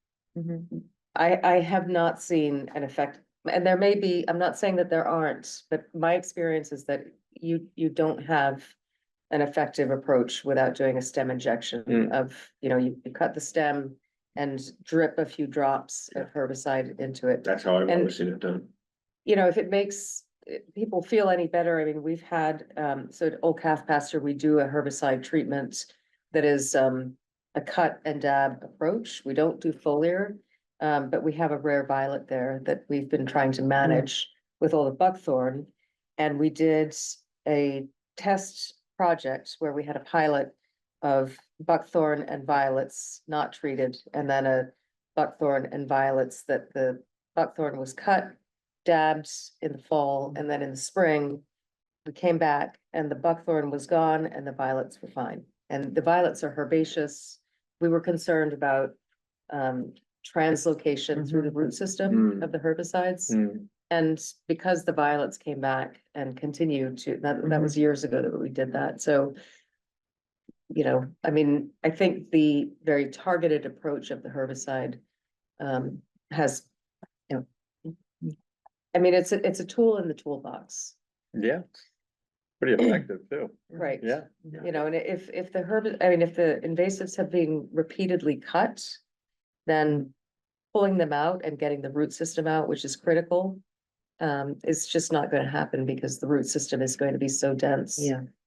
I have not seen an effect, and there may be, I'm not saying that there aren't, but my experience is that you don't have an effective approach without doing a stem injection Mm. of, you cut the stem and drip a few drops of herbicide into it. That's how I've And- always seen it done. If it makes people feel any better, I mean, we've had, so at Old Calf Pasture, we do a herbicide treatment that is, a cut and dab approach. We don't do foliar. But we have a rare violet there that we've been trying to manage with all the buckthorn. And we did a test project where we had a pilot of buckthorn and violets not treated, and then a buckthorn and violets that the buckthorn was cut, dabbed in the fall, and then in the spring, we came back and the buckthorn was gone and the violets were fine. And the violets are herbaceous. We were concerned about translocation through the root system of the herbicides. Mm. And because the violets came back and continued to, that was years ago that we did that, so. I mean, I think the very targeted approach of the herbicide has, I mean, it's a tool in the toolbox, Yeah. Pretty effective too. right? Yeah. And if if the invasives have been repeatedly cut, then pulling them out and getting the root system out, which is critical, is just not going to happen because the root system is going to be so dense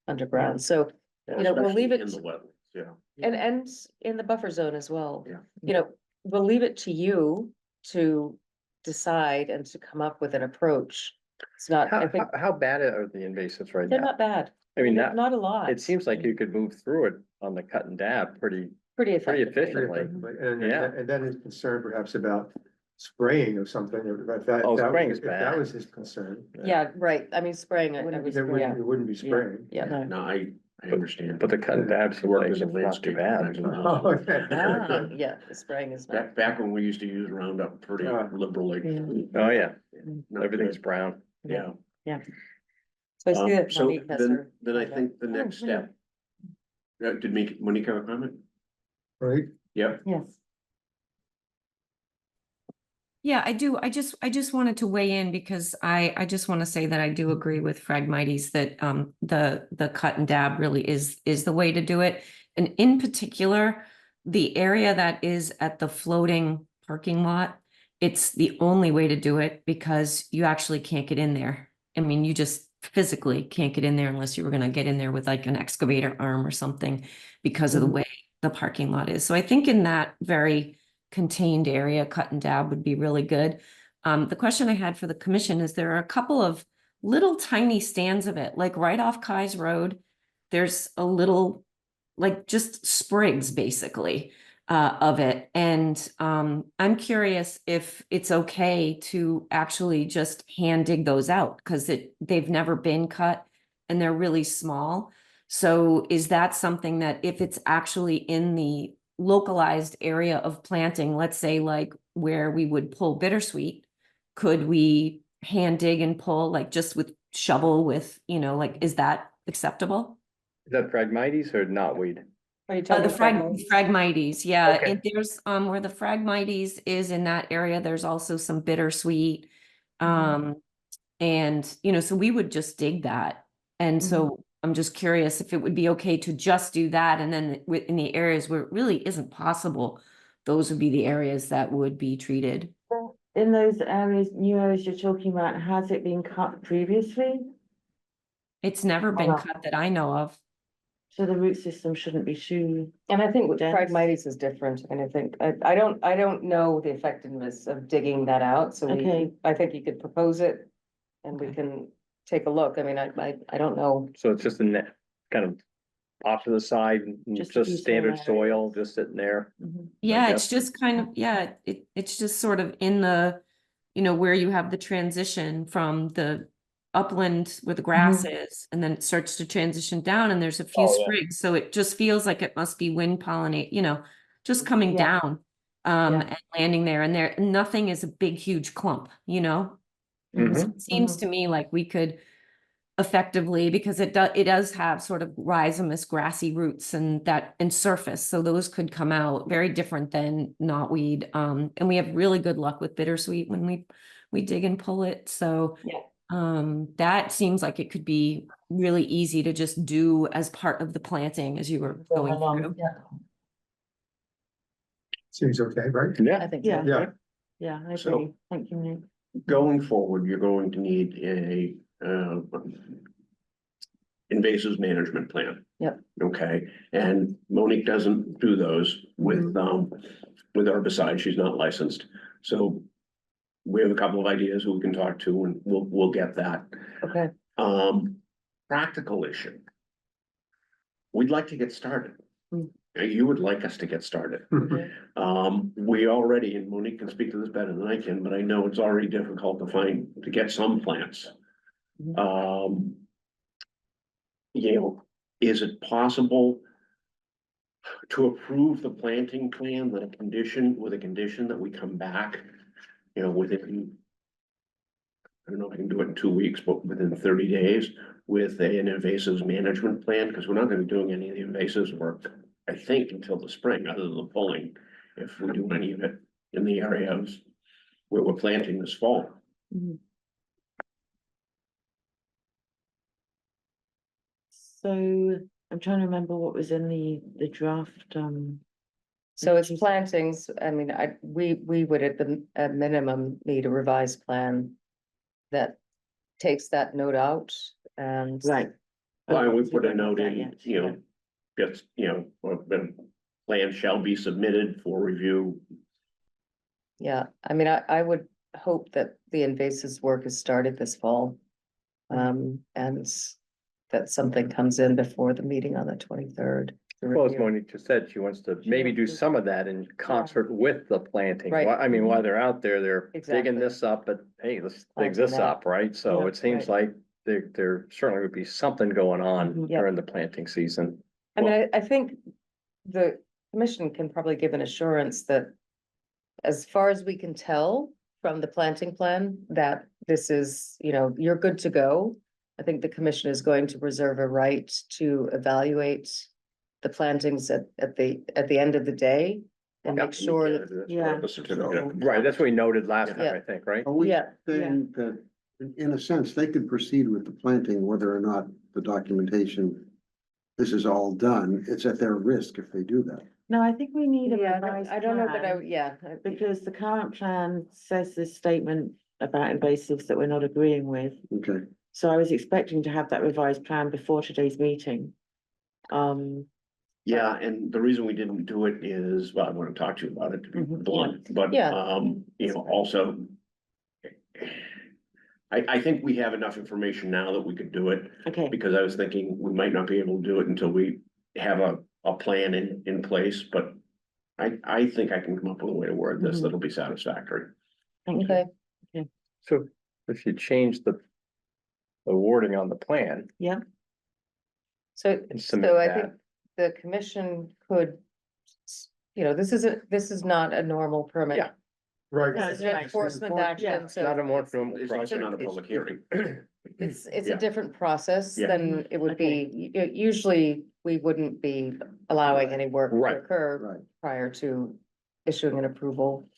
underground. So, we'll leave it, In the wetlands, yeah. and in the buffer zone as well. Yeah. We'll leave it to you to decide and to come up with an approach. It's not, I think, How bad are the invasives right they're now? not bad. I mean, Not a lot. it seems like you could move through it on the cut and dab pretty Pretty pretty effective. efficiently. And then his concern perhaps about spraying of something, if that. Oh, if that- spraying is if That bad. was his concern. Yeah, right. I mean, spraying it. It was- it wouldn't be spraying. Yeah, no. No, I understand. But the cut and dab seems Worked like as a it's not too landscaper bad. back in the Oh, house. okay. Yeah, the spraying is not. Back when we used to use Roundup pretty liberally. Oh, yeah, Not everything's good. brown. Yeah. So I see that So Monique has her. then I think the next step. Did Monique have a comment? Right? Yeah. Yes. Yeah, I do. I just wanted to weigh in because I just want to say that I do agree with Phragmites that the cut and dab really is the way to do it. And in particular, the area that is at the floating parking lot, it's the only way to do it because you actually can't get in there. I mean, you just physically can't get in there unless you were going to get in there with like an excavator arm or something because of the way the parking lot is. So I think in that very contained area, cut and dab would be really good. The question I had for the commission is there are a couple of little tiny stands of it, like right off Kai's Road. There's a little, like just sprigs basically of it. And I'm curious if it's okay to actually just hand dig those out because they've never been cut and they're really small. So is that something that if it's actually in the localized area of planting, let's say like where we would pull bittersweet, could we hand dig and pull like just with shovel with, like, is that acceptable? Is that Phragmites or knotweed? Are you talking The about Phragmites, yeah, Okay. and there's where the Phragmites is in that area, there's also some bittersweet. And so we would just dig that. And so I'm just curious if it would be okay to just do that, and then in the areas where it really isn't possible, those would be the areas that would be treated. In those areas, new areas you're talking about, has it been cut previously? It's never been Oh. cut that I know of. So the root system shouldn't be too. And I think with Dense. Phragmites is different, and I think, I don't know the effectiveness of digging that out, so Okay. I think you could propose it. And we Okay. can take a look, I mean, I don't know, So it's just a net, kind of off to the side, Just a just few standard small soil, areas. just sitting there. Yeah, guess. it's just kind of, yeah, it's just sort of in the, where you have the transition from the upland where the grass is, and then it starts to transition down and there's a few Oh, yeah. sprigs, so it just feels like it must be wind pollinate, just coming Yeah. down, and landing there, and nothing is a big, huge clump, Mhm. So it seems to me like we could effectively, because it does have sort of rhizomous grassy roots and surface, so those could come out very different than knotweed. And we have really good luck with bittersweet when we dig and pull it, so. Yeah. That seems like it could be really easy to just do as part of the planting as you were going through. Seems okay, right? I Yeah, think Yeah. so. Yeah, Yeah, I So- agree. Thank you, Nick. going forward, you're going to need a, invasive management plan. Yep. Okay, and Monique doesn't do those with herbicide, she's not licensed, so we have a couple of ideas who we can talk to, and we'll get that. Okay, Practical issue. We'd like to get started. Mm. You would like us to get started. We already, and Monique can speak to this better than I can, but I know it's already difficult to get some plants. You know, is it possible to approve the planting plan with a condition that we come back, you know, within, I don't know if I can do it in 2 weeks, but within 30 days with an invasives management plan, because we're not gonna be doing any of the invasives work, I think, until the spring, other than the pulling, if we do any of it in the areas where we're planting this fall. So I'm trying to remember what was in the draft, so it's Which is- plantings, I mean, we would at minimum need a revised plan that takes that note out and. right. Why we Okay, put a we don't have note that in, yet, you know, just, you know, or the plan shall be submitted for review. Yeah, I mean, I would hope that the invasives work is started this fall. And that something comes in before the meeting on the 23rd. Well, as Monique just said, she wants to maybe do some of that in concert with the planting. Right. I mean, while they're out there, they're Exactly. digging this up, but hey, let's dig Planting this that. up, right? So Yeah, it seems like there certainly would be something going on Yep. during the planting season. I mean, I think the commission can probably give an assurance that as far as we can tell from the planting plan, that this is, you know, you're good to go. I think the commission is going to reserve a right to evaluate the plantings at the end of the day and make sure that, Yeah. The certificate. Right, that's what we noted last time, Yeah. I think, right? Are we Yeah, saying that, in a sense, they could proceed with the planting, whether or not the documentation, this is all done, it's at their risk if they do that? No, I think we need a yeah, revised I don't know that plan, because the current plan says this statement about invasives that we're not agreeing with. Okay, So I was expecting to have that revised plan before today's meeting. Yeah, and the reason we didn't do it is, well, I want to talk to you about it, to be Mhm. blunt, but, Yeah. you know, also. I think we have enough information now that we could do it, Okay, because I was thinking we might not be able to do it until we have a plan in place, but. I think I can come up with a way to word this Mhm. that'll be satisfactory. thank you. okay, So if you change the wording on the plan so, and submit so I that. think the commission could. You know, this is not a normal permit. Yeah. right. No, It's an enforcement action, It's not a so more formal It's also process. not a public hearing. it's a Yeah. different process Yeah. than it would be. Usually, we wouldn't be allowing any work to Right. occur right. prior to issuing an approval.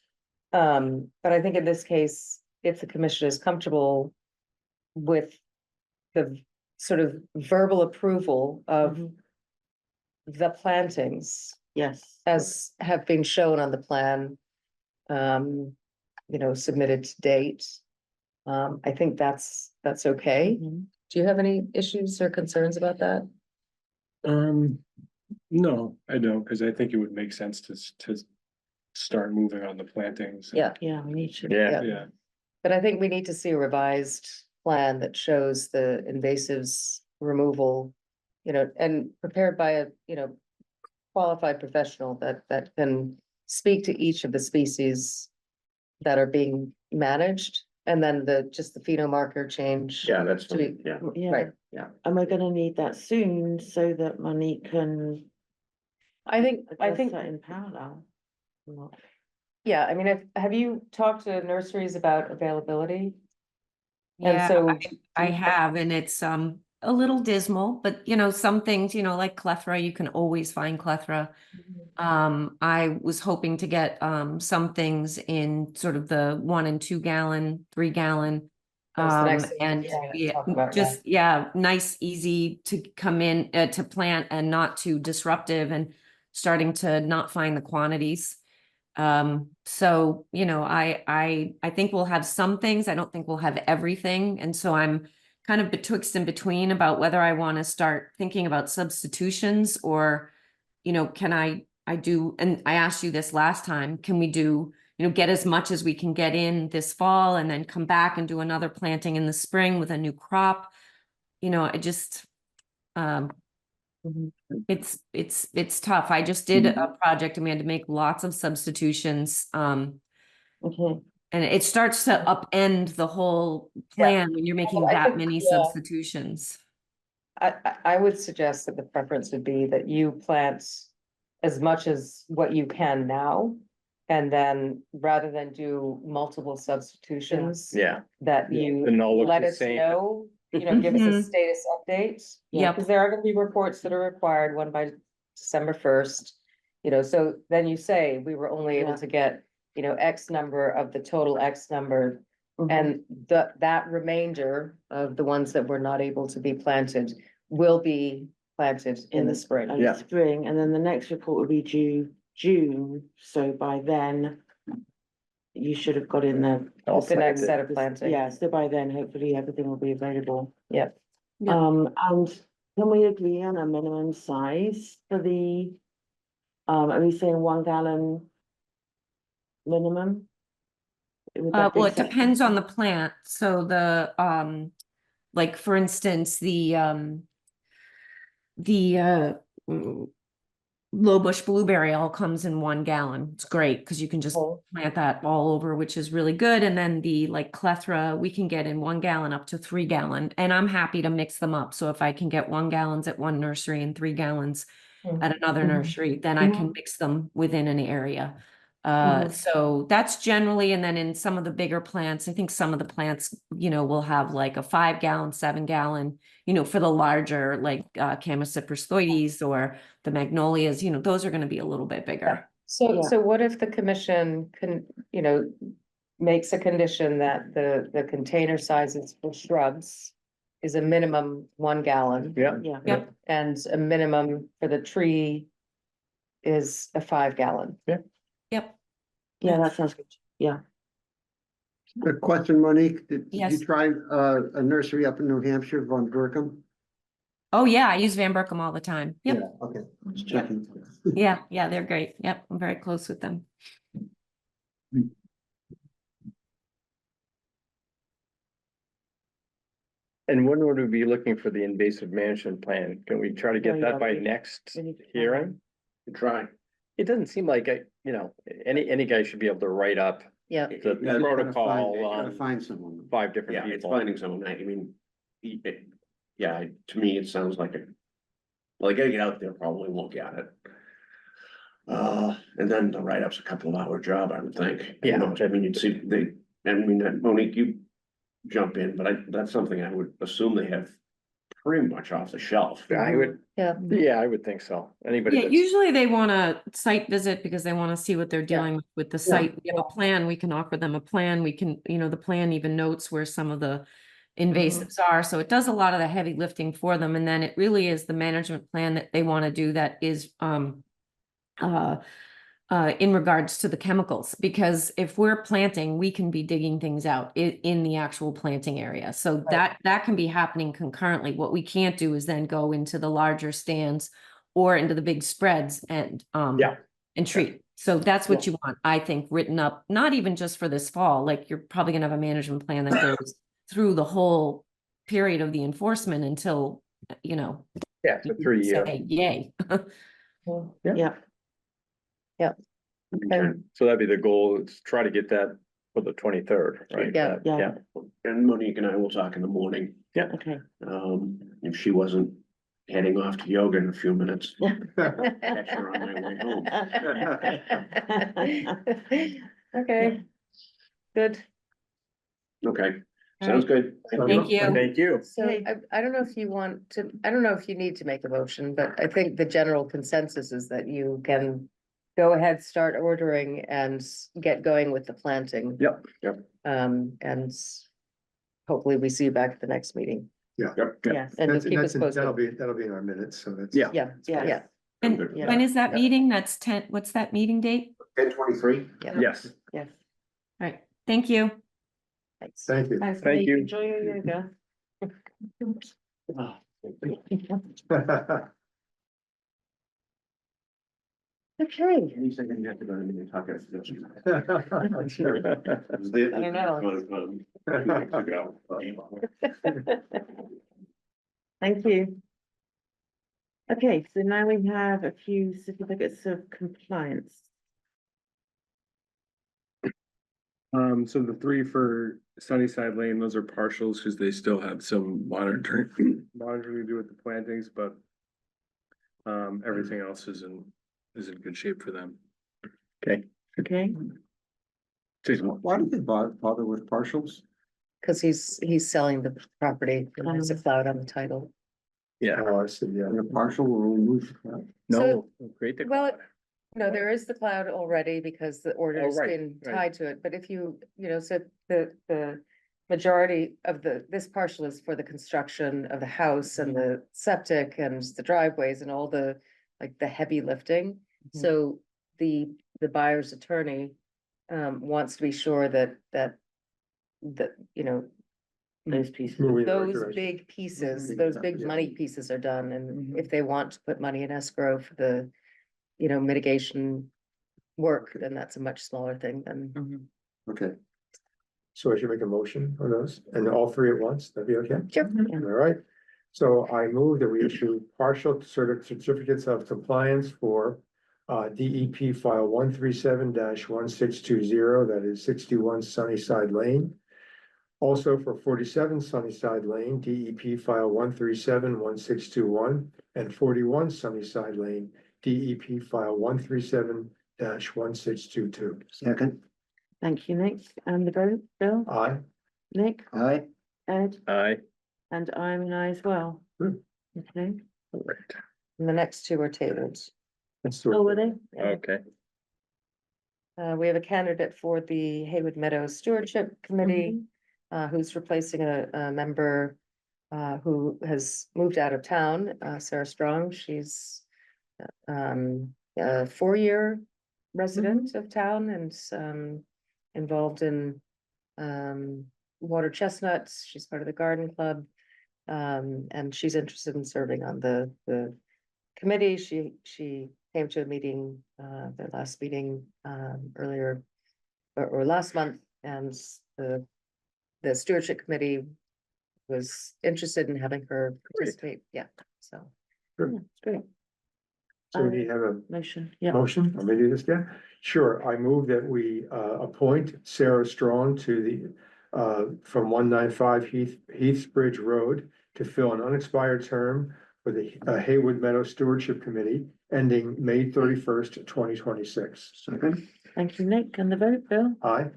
But I think in this case, if the commission is comfortable with the sort of verbal approval of Mhm. the plantings Yes. as have been shown on the plan, you know, submitted to date. I think that's okay. Mhm. Do you have any issues or concerns about that? No, I don't, because I think it would make sense to start moving on the plantings. Yeah. Yeah, we need to. Yeah. Yeah, But I think we need to see a revised plan that shows the invasives removal, you know, and prepared by a, you know, qualified professional that can speak to each of the species that are being managed, and then just the pheno marker change. Yeah, that's, To be- yeah. Yeah. Right, And we're gonna need that soon so that Monique can I think, address that in parallel. Not- yeah, I mean, have you talked to nurseries about availability? And Yeah, so. I have, and it's a little dismal, but you know, some things, you know, like clethra, you can always find clethra. I was hoping to get some things in sort of the 1 and 2 gallon, 3 gallon That's the next thing And we're gonna yeah, talk about just, yeah, nice, easy to come in, to plant and not too disruptive and starting to not find the quantities. So, you know, I think we'll have some things. I don't think we'll have everything. And so I'm kind of betwixt and between about whether I want to start thinking about substitutions or, you know, can I do, and I asked you this last time, can we do, you know, get as much as we can get in this fall and then come back and do another planting in the spring with a new crop? You know, I just, it's tough. I just did a project and we had to make lots of substitutions. Okay. And it starts to upend the whole plan when you're making Well, I that think, many yeah. substitutions. I would suggest that the preference would be that you plant as much as what you can now. And then rather than do multiple substitutions. Yeah. That you Then they'll look let the us same. know, you know, give us a Mhm. status update. Yep. Because there are gonna be reports that are required, one by December 1st. You know, so then you say, we were only able Yeah. to get, you know, X number of the total X number. Mhm. And that remainder of the ones that were not able to be planted will be planted in the spring. And Yeah. spring, and then the next report will be due June, so by then you should have got in The next set of planting. Yeah, so by then, hopefully everything will be available. Yep. Yep. And can we agree on a minimum size for the, are we saying 1 gallon minimum? Would that be Well, it acceptable? depends on the plant. So the, like for instance, the low bush blueberry all comes in 1 gallon. It's great because you can just Oh. plant that all over, which is really good. And then the like clethra, we can get in 1 gallon up to 3 gallon. And I'm happy to mix them up. So if I can get 1 gallons at one nursery and 3 gallons Mhm. at another Mhm. nursery, then I can mix them within an area. Mhm. So that's generally, and then in some of the bigger plants, I think some of the plants, you know, will have like a 5 gallon, 7 gallon, you know, for the larger, like, Chamaecyparis thoides or the magnolias, you know, those are gonna be a little bit bigger. So, Yeah. so what if the commission can, you know, makes a condition that the container sizes for shrubs is a minimum 1 gallon? Yeah. Yeah. Yep. And a minimum for the tree is a 5 gallon. Yep. Yeah, that sounds good. Yeah. A question, Monique, did you Yes. try a nursery up in New Hampshire, Von Burkham? Oh, yeah, I use Van Berkom all the time. Yep. Yeah, okay, just checking. Yeah, they're great. Yep, I'm very close with them. And when would we be looking for the invasive management plan? Can we try to Oh, get yeah, that by we- next we need to plan hearing? Try. It doesn't seem like, you know, any guy should be able to write up Yeah. the Gotta find- protocol gotta on find someone. 5 different Yeah, it's people. finding someone, I mean, yeah, to me, it sounds like well, getting it out there probably won't get it. And then the write-up's a couple of hour job, I would think. You Yeah. know, I mean, you'd see, Monique, you jump in, but that's something I would assume they have pretty much off the shelf. I would, Yeah. yeah, I would think so. Anybody Yeah, that's, usually they want a site visit because they want to see what they're dealing with the site. We have a plan, we can offer them a plan. We can, you know, the plan even notes where some of the invasives are. So it does a lot of the heavy lifting for them. And then it really is the management plan that they want to do that is in regards to the chemicals, because if we're planting, we can be digging things out in the actual planting area. So that can be happening concurrently. What we can't do is then go into the larger stands or into the big spreads and treat. So that's what you want, I think, written up, not even just for this fall, like you're probably gonna have a management plan that goes through the whole period of the enforcement until, you know. yeah, it's a 3-year. Say yay. Yeah. Okay. So that'd be the goal, is try to get that for the 23rd, right? Yeah. Yeah. And Monique and I will talk in the morning. Okay. If she wasn't heading off to yoga in a few minutes. Catch her on my way home. Okay. Good. Okay, sounds good. Thank you. Thank you. So I don't know if you want to, I don't know if you need to make a motion, but I think the general consensus is that you can go ahead, start ordering and get going with the planting. Yep. And hopefully we see you back at the next meeting. Yeah. Yes, And That's, just keep us posted. that'll be in our minutes, so that's. Yeah. Yeah, Yeah. yeah, And Yeah. when is that Yeah. meeting? That's what's that meeting date? 10:23. yeah. Yes, yes. All right, thank you. Thanks. Thank you. Thanks, Thank Monique. you. Enjoy your yoga. Okay, Any second you have to go into the talk. I don't thank you. Okay, so now we have a few certificates of compliance. So the three for Sunnyside Lane, those are partials because they still have some monitoring to do with the plantings, but everything else is in good shape for them. okay. Okay, Jason, Why do they bother with partials? Cause he's selling the property and there's a cloud on the title. yeah, Oh, I see, yeah. And a partial will remove that. no, great. to- Well, no, there is the cloud already because the order's right, been right. tied to it, but if you know, so the majority of this partial is for the construction of the house and the septic and the driveways and all the, like, the heavy lifting. Mhm. So the buyer's attorney wants to be sure that, you know, those pieces. Moving in the right those direction. big pieces, Mhm. those big Yeah. money pieces are done, and Mhm. if they want to put money in escrow for the, you know, mitigation work, then that's a much smaller thing than. Mhm. Okay, So I should make a motion on those and all three at once, that'd be okay? Sure. All right, so I move that we issue partial certificates of compliance for DEP file 137-1620, that is 61 Sunnyside Lane. Also for 47 Sunnyside Lane, DEP file 137-1621, and 41 Sunnyside Lane, DEP file 137-1622. second, Thank you, Nick. And the vote, Bill, Aye. Nick, aye, Ed, Aye. and I'm an aye as well. Good. Okay, Correct. And the next two are tabled. oh, were they? Okay, We have a candidate for the Haywood Meadows Stewardship Committee, who's replacing a member who has moved out of town, Sarah Strong. She's a 4-year resident of town and involved in water chestnuts. She's part of the garden club. And she's interested in serving on the committee. She came to a meeting, their last meeting, earlier or last month, and the stewardship committee was interested in having her participate. Yeah, so. Yeah, great. So we have a Motion, yeah. motion, let me do this again. Sure, I move that we appoint Sarah Strong to the from 195 Heathbridge Road to fill an unexpired term for the Haywood Meadow Stewardship Committee ending May 31st, 2026. second, Thank you, Nick. And the vote, Bill, Aye.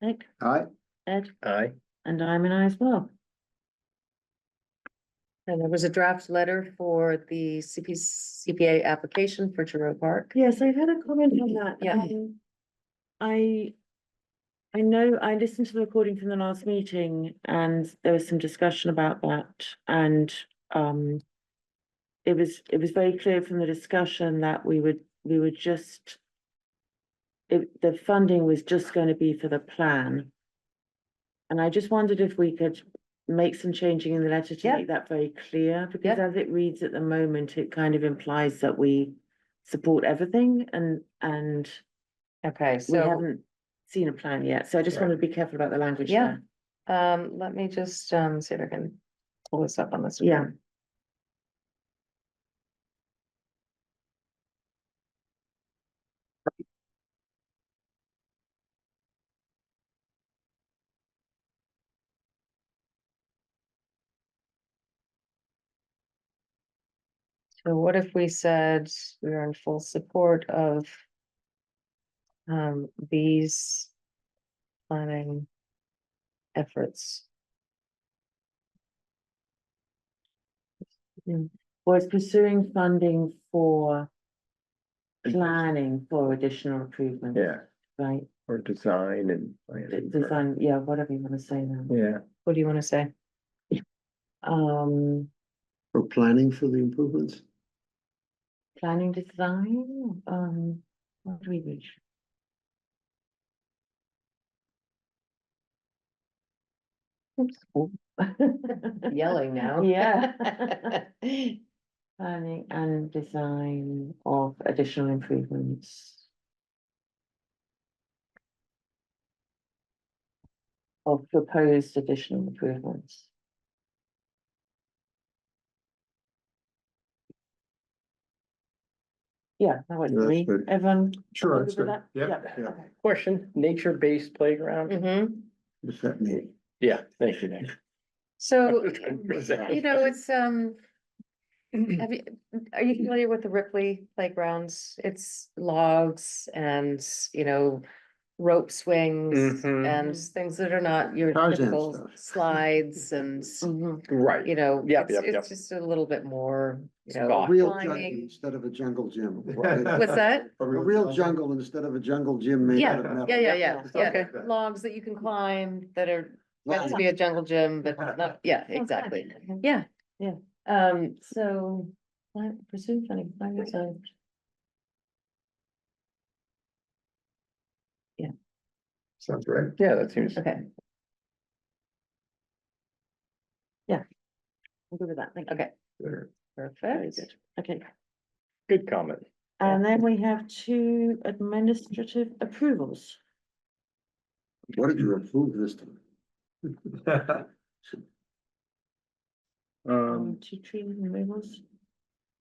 Nick, aye, Ed, aye, and I'm an aye as well. And there was a draft letter for the CPA application for Giroux Park. Yes, I've had a comment on that. Yeah. I know I listened to the recording from the last meeting and there was some discussion about that and it was very clear from the discussion that we would just the funding was just going to be for the plan. And I just wondered if we could make some changing in the letter to Yeah. make that very clear, because Yeah. as it reads at the moment, it kind of implies that we support everything and Okay, we so, haven't seen a plan yet, so I just want to be careful about the language Yeah. there. let me just see if I can pull this up on this. Yeah. So what if we said we are in full support of these planning efforts? Was pursuing funding for planning for additional improvements. yeah, Right, Or design and. planning for- Design, yeah, whatever you wanna say now. Yeah, What do you want to say? For planning for the improvements? Planning design, what do we reach? Yelling now. Yeah. Planning and design of additional improvements. Of proposed additional improvements. Yeah, that works for That's me. good. Everyone? Sure, okay that's with good. that? Yeah. Yeah. okay. question, nature-based playground? Mm-hmm. What's that mean? Yeah, thank you, Nick. So, What's that? you know, it's, have you, are you familiar with the Ripley playgrounds? It's logs and, you know, rope swings Mhm. and things that are not your Tarzan typical stuff. slides and, Mhm. Right. you know, Yep, it's, yep, yep. it's just a little bit more, you know, Scott. Real jungle climbing. instead of a jungle gym. What's that? A real jungle instead of a jungle gym made out of Yeah, metal. yeah. Okay. Logs that you can climb that are meant to be a jungle gym, but not, yeah, exactly. Yeah. Yeah. So, pursue funding, climate zone. Sounds right. Yeah, that seems. Okay, I'm good with that, thank you. okay, Very perfect. good. Okay, Good comment. and then we have 2 administrative approvals. What did you approve this time? 2 tree removals.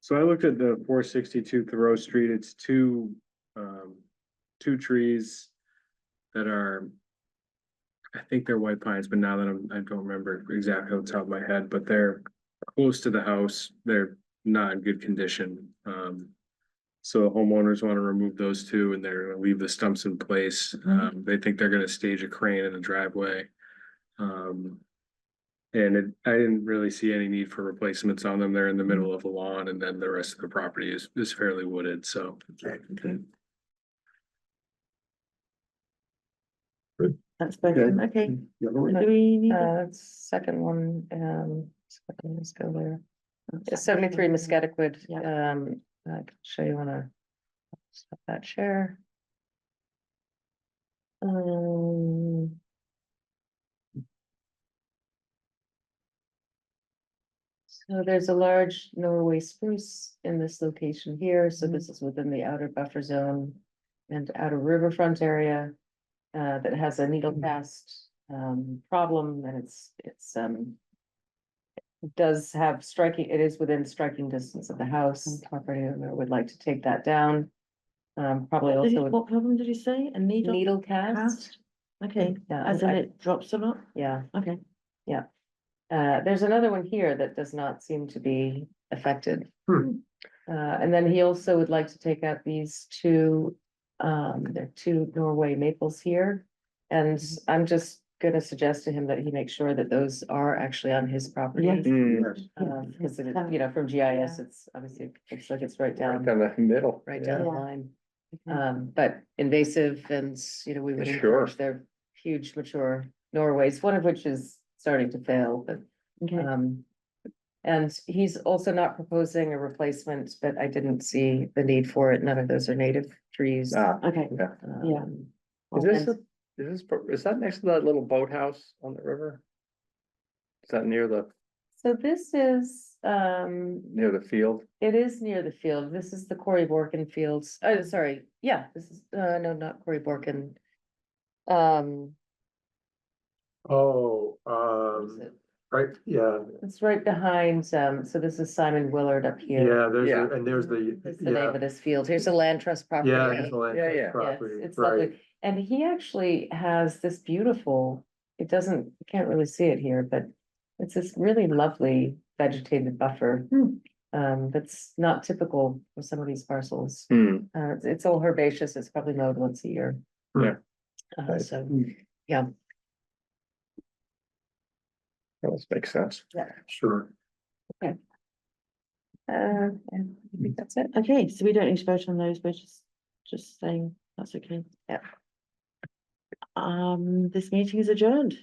So I looked at the 462 Thoreau Street, it's two trees that are, I think they're white pines, but now that I don't remember exactly off the top of my head, but they're close to the house, they're not in good condition. So homeowners want to remove those two and they're gonna leave the stumps in place. They think they're gonna stage a crane in the driveway. And I didn't really see any need for replacements on them. They're in the middle of the lawn and then the rest of the property is fairly wooded, so. That's both, of them, okay. The other one? Do we need? Second one, let's go there. 73 Muscataquid, Yeah. I can show you on a, stop that share. So there's a large Norway spruce in this location here, so this is within the outer buffer zone and outer riverfront area. That has a needle cast problem and it does have striking, it is within striking distance of the house. Property owner would like to take that down. Probably also What problem did you say? A needle? needle cast. cast? Okay, Yeah, as in I- it drops a lot? Yeah, Okay. there's another one here that does not seem to be affected. Hmm. And then he also would like to take out these two, there are 2 Norway maples here. And I'm just gonna suggest to him that he makes sure that those are actually on his property. Yes. Yes. Because it, you know, from GIS, it's obviously, it looks like it's right Right down, down the middle. right yeah. down the Yeah. line. But invasive and, you know, we would Sure. encourage their huge mature Norways, one of which is starting to fail, but Okay, and he's also not proposing a replacement, but I didn't see the need for it. None of those are native trees. okay, Yeah. yeah. Um, Is this, and- is that next to that little boathouse on the river? Is that near So this is, the field? it is near the field. This is the Cory Borkin Fields. Oh, sorry. Yeah, this is, no, not Cory Borkin. Oh, What is it? right, yeah, It's right behind, so this is Simon Willard up here. yeah, there's, Yeah. and there's That's the name yeah, of this field. Here's a land trust property. yeah, it's the land Yeah, trust yeah. Yes, property, it's right. lovely. And he actually has this beautiful, it doesn't, you can't really see it here, but it's this really lovely vegetated buffer. That's not typical for some of these parcels. It's all herbaceous. It's probably mowed once a year. Yeah. Uh, so, yeah, That makes sense. Sure. and I think that's it. Okay, so we don't need to vote on those, we're just saying that's okay. Yeah. This meeting is adjourned.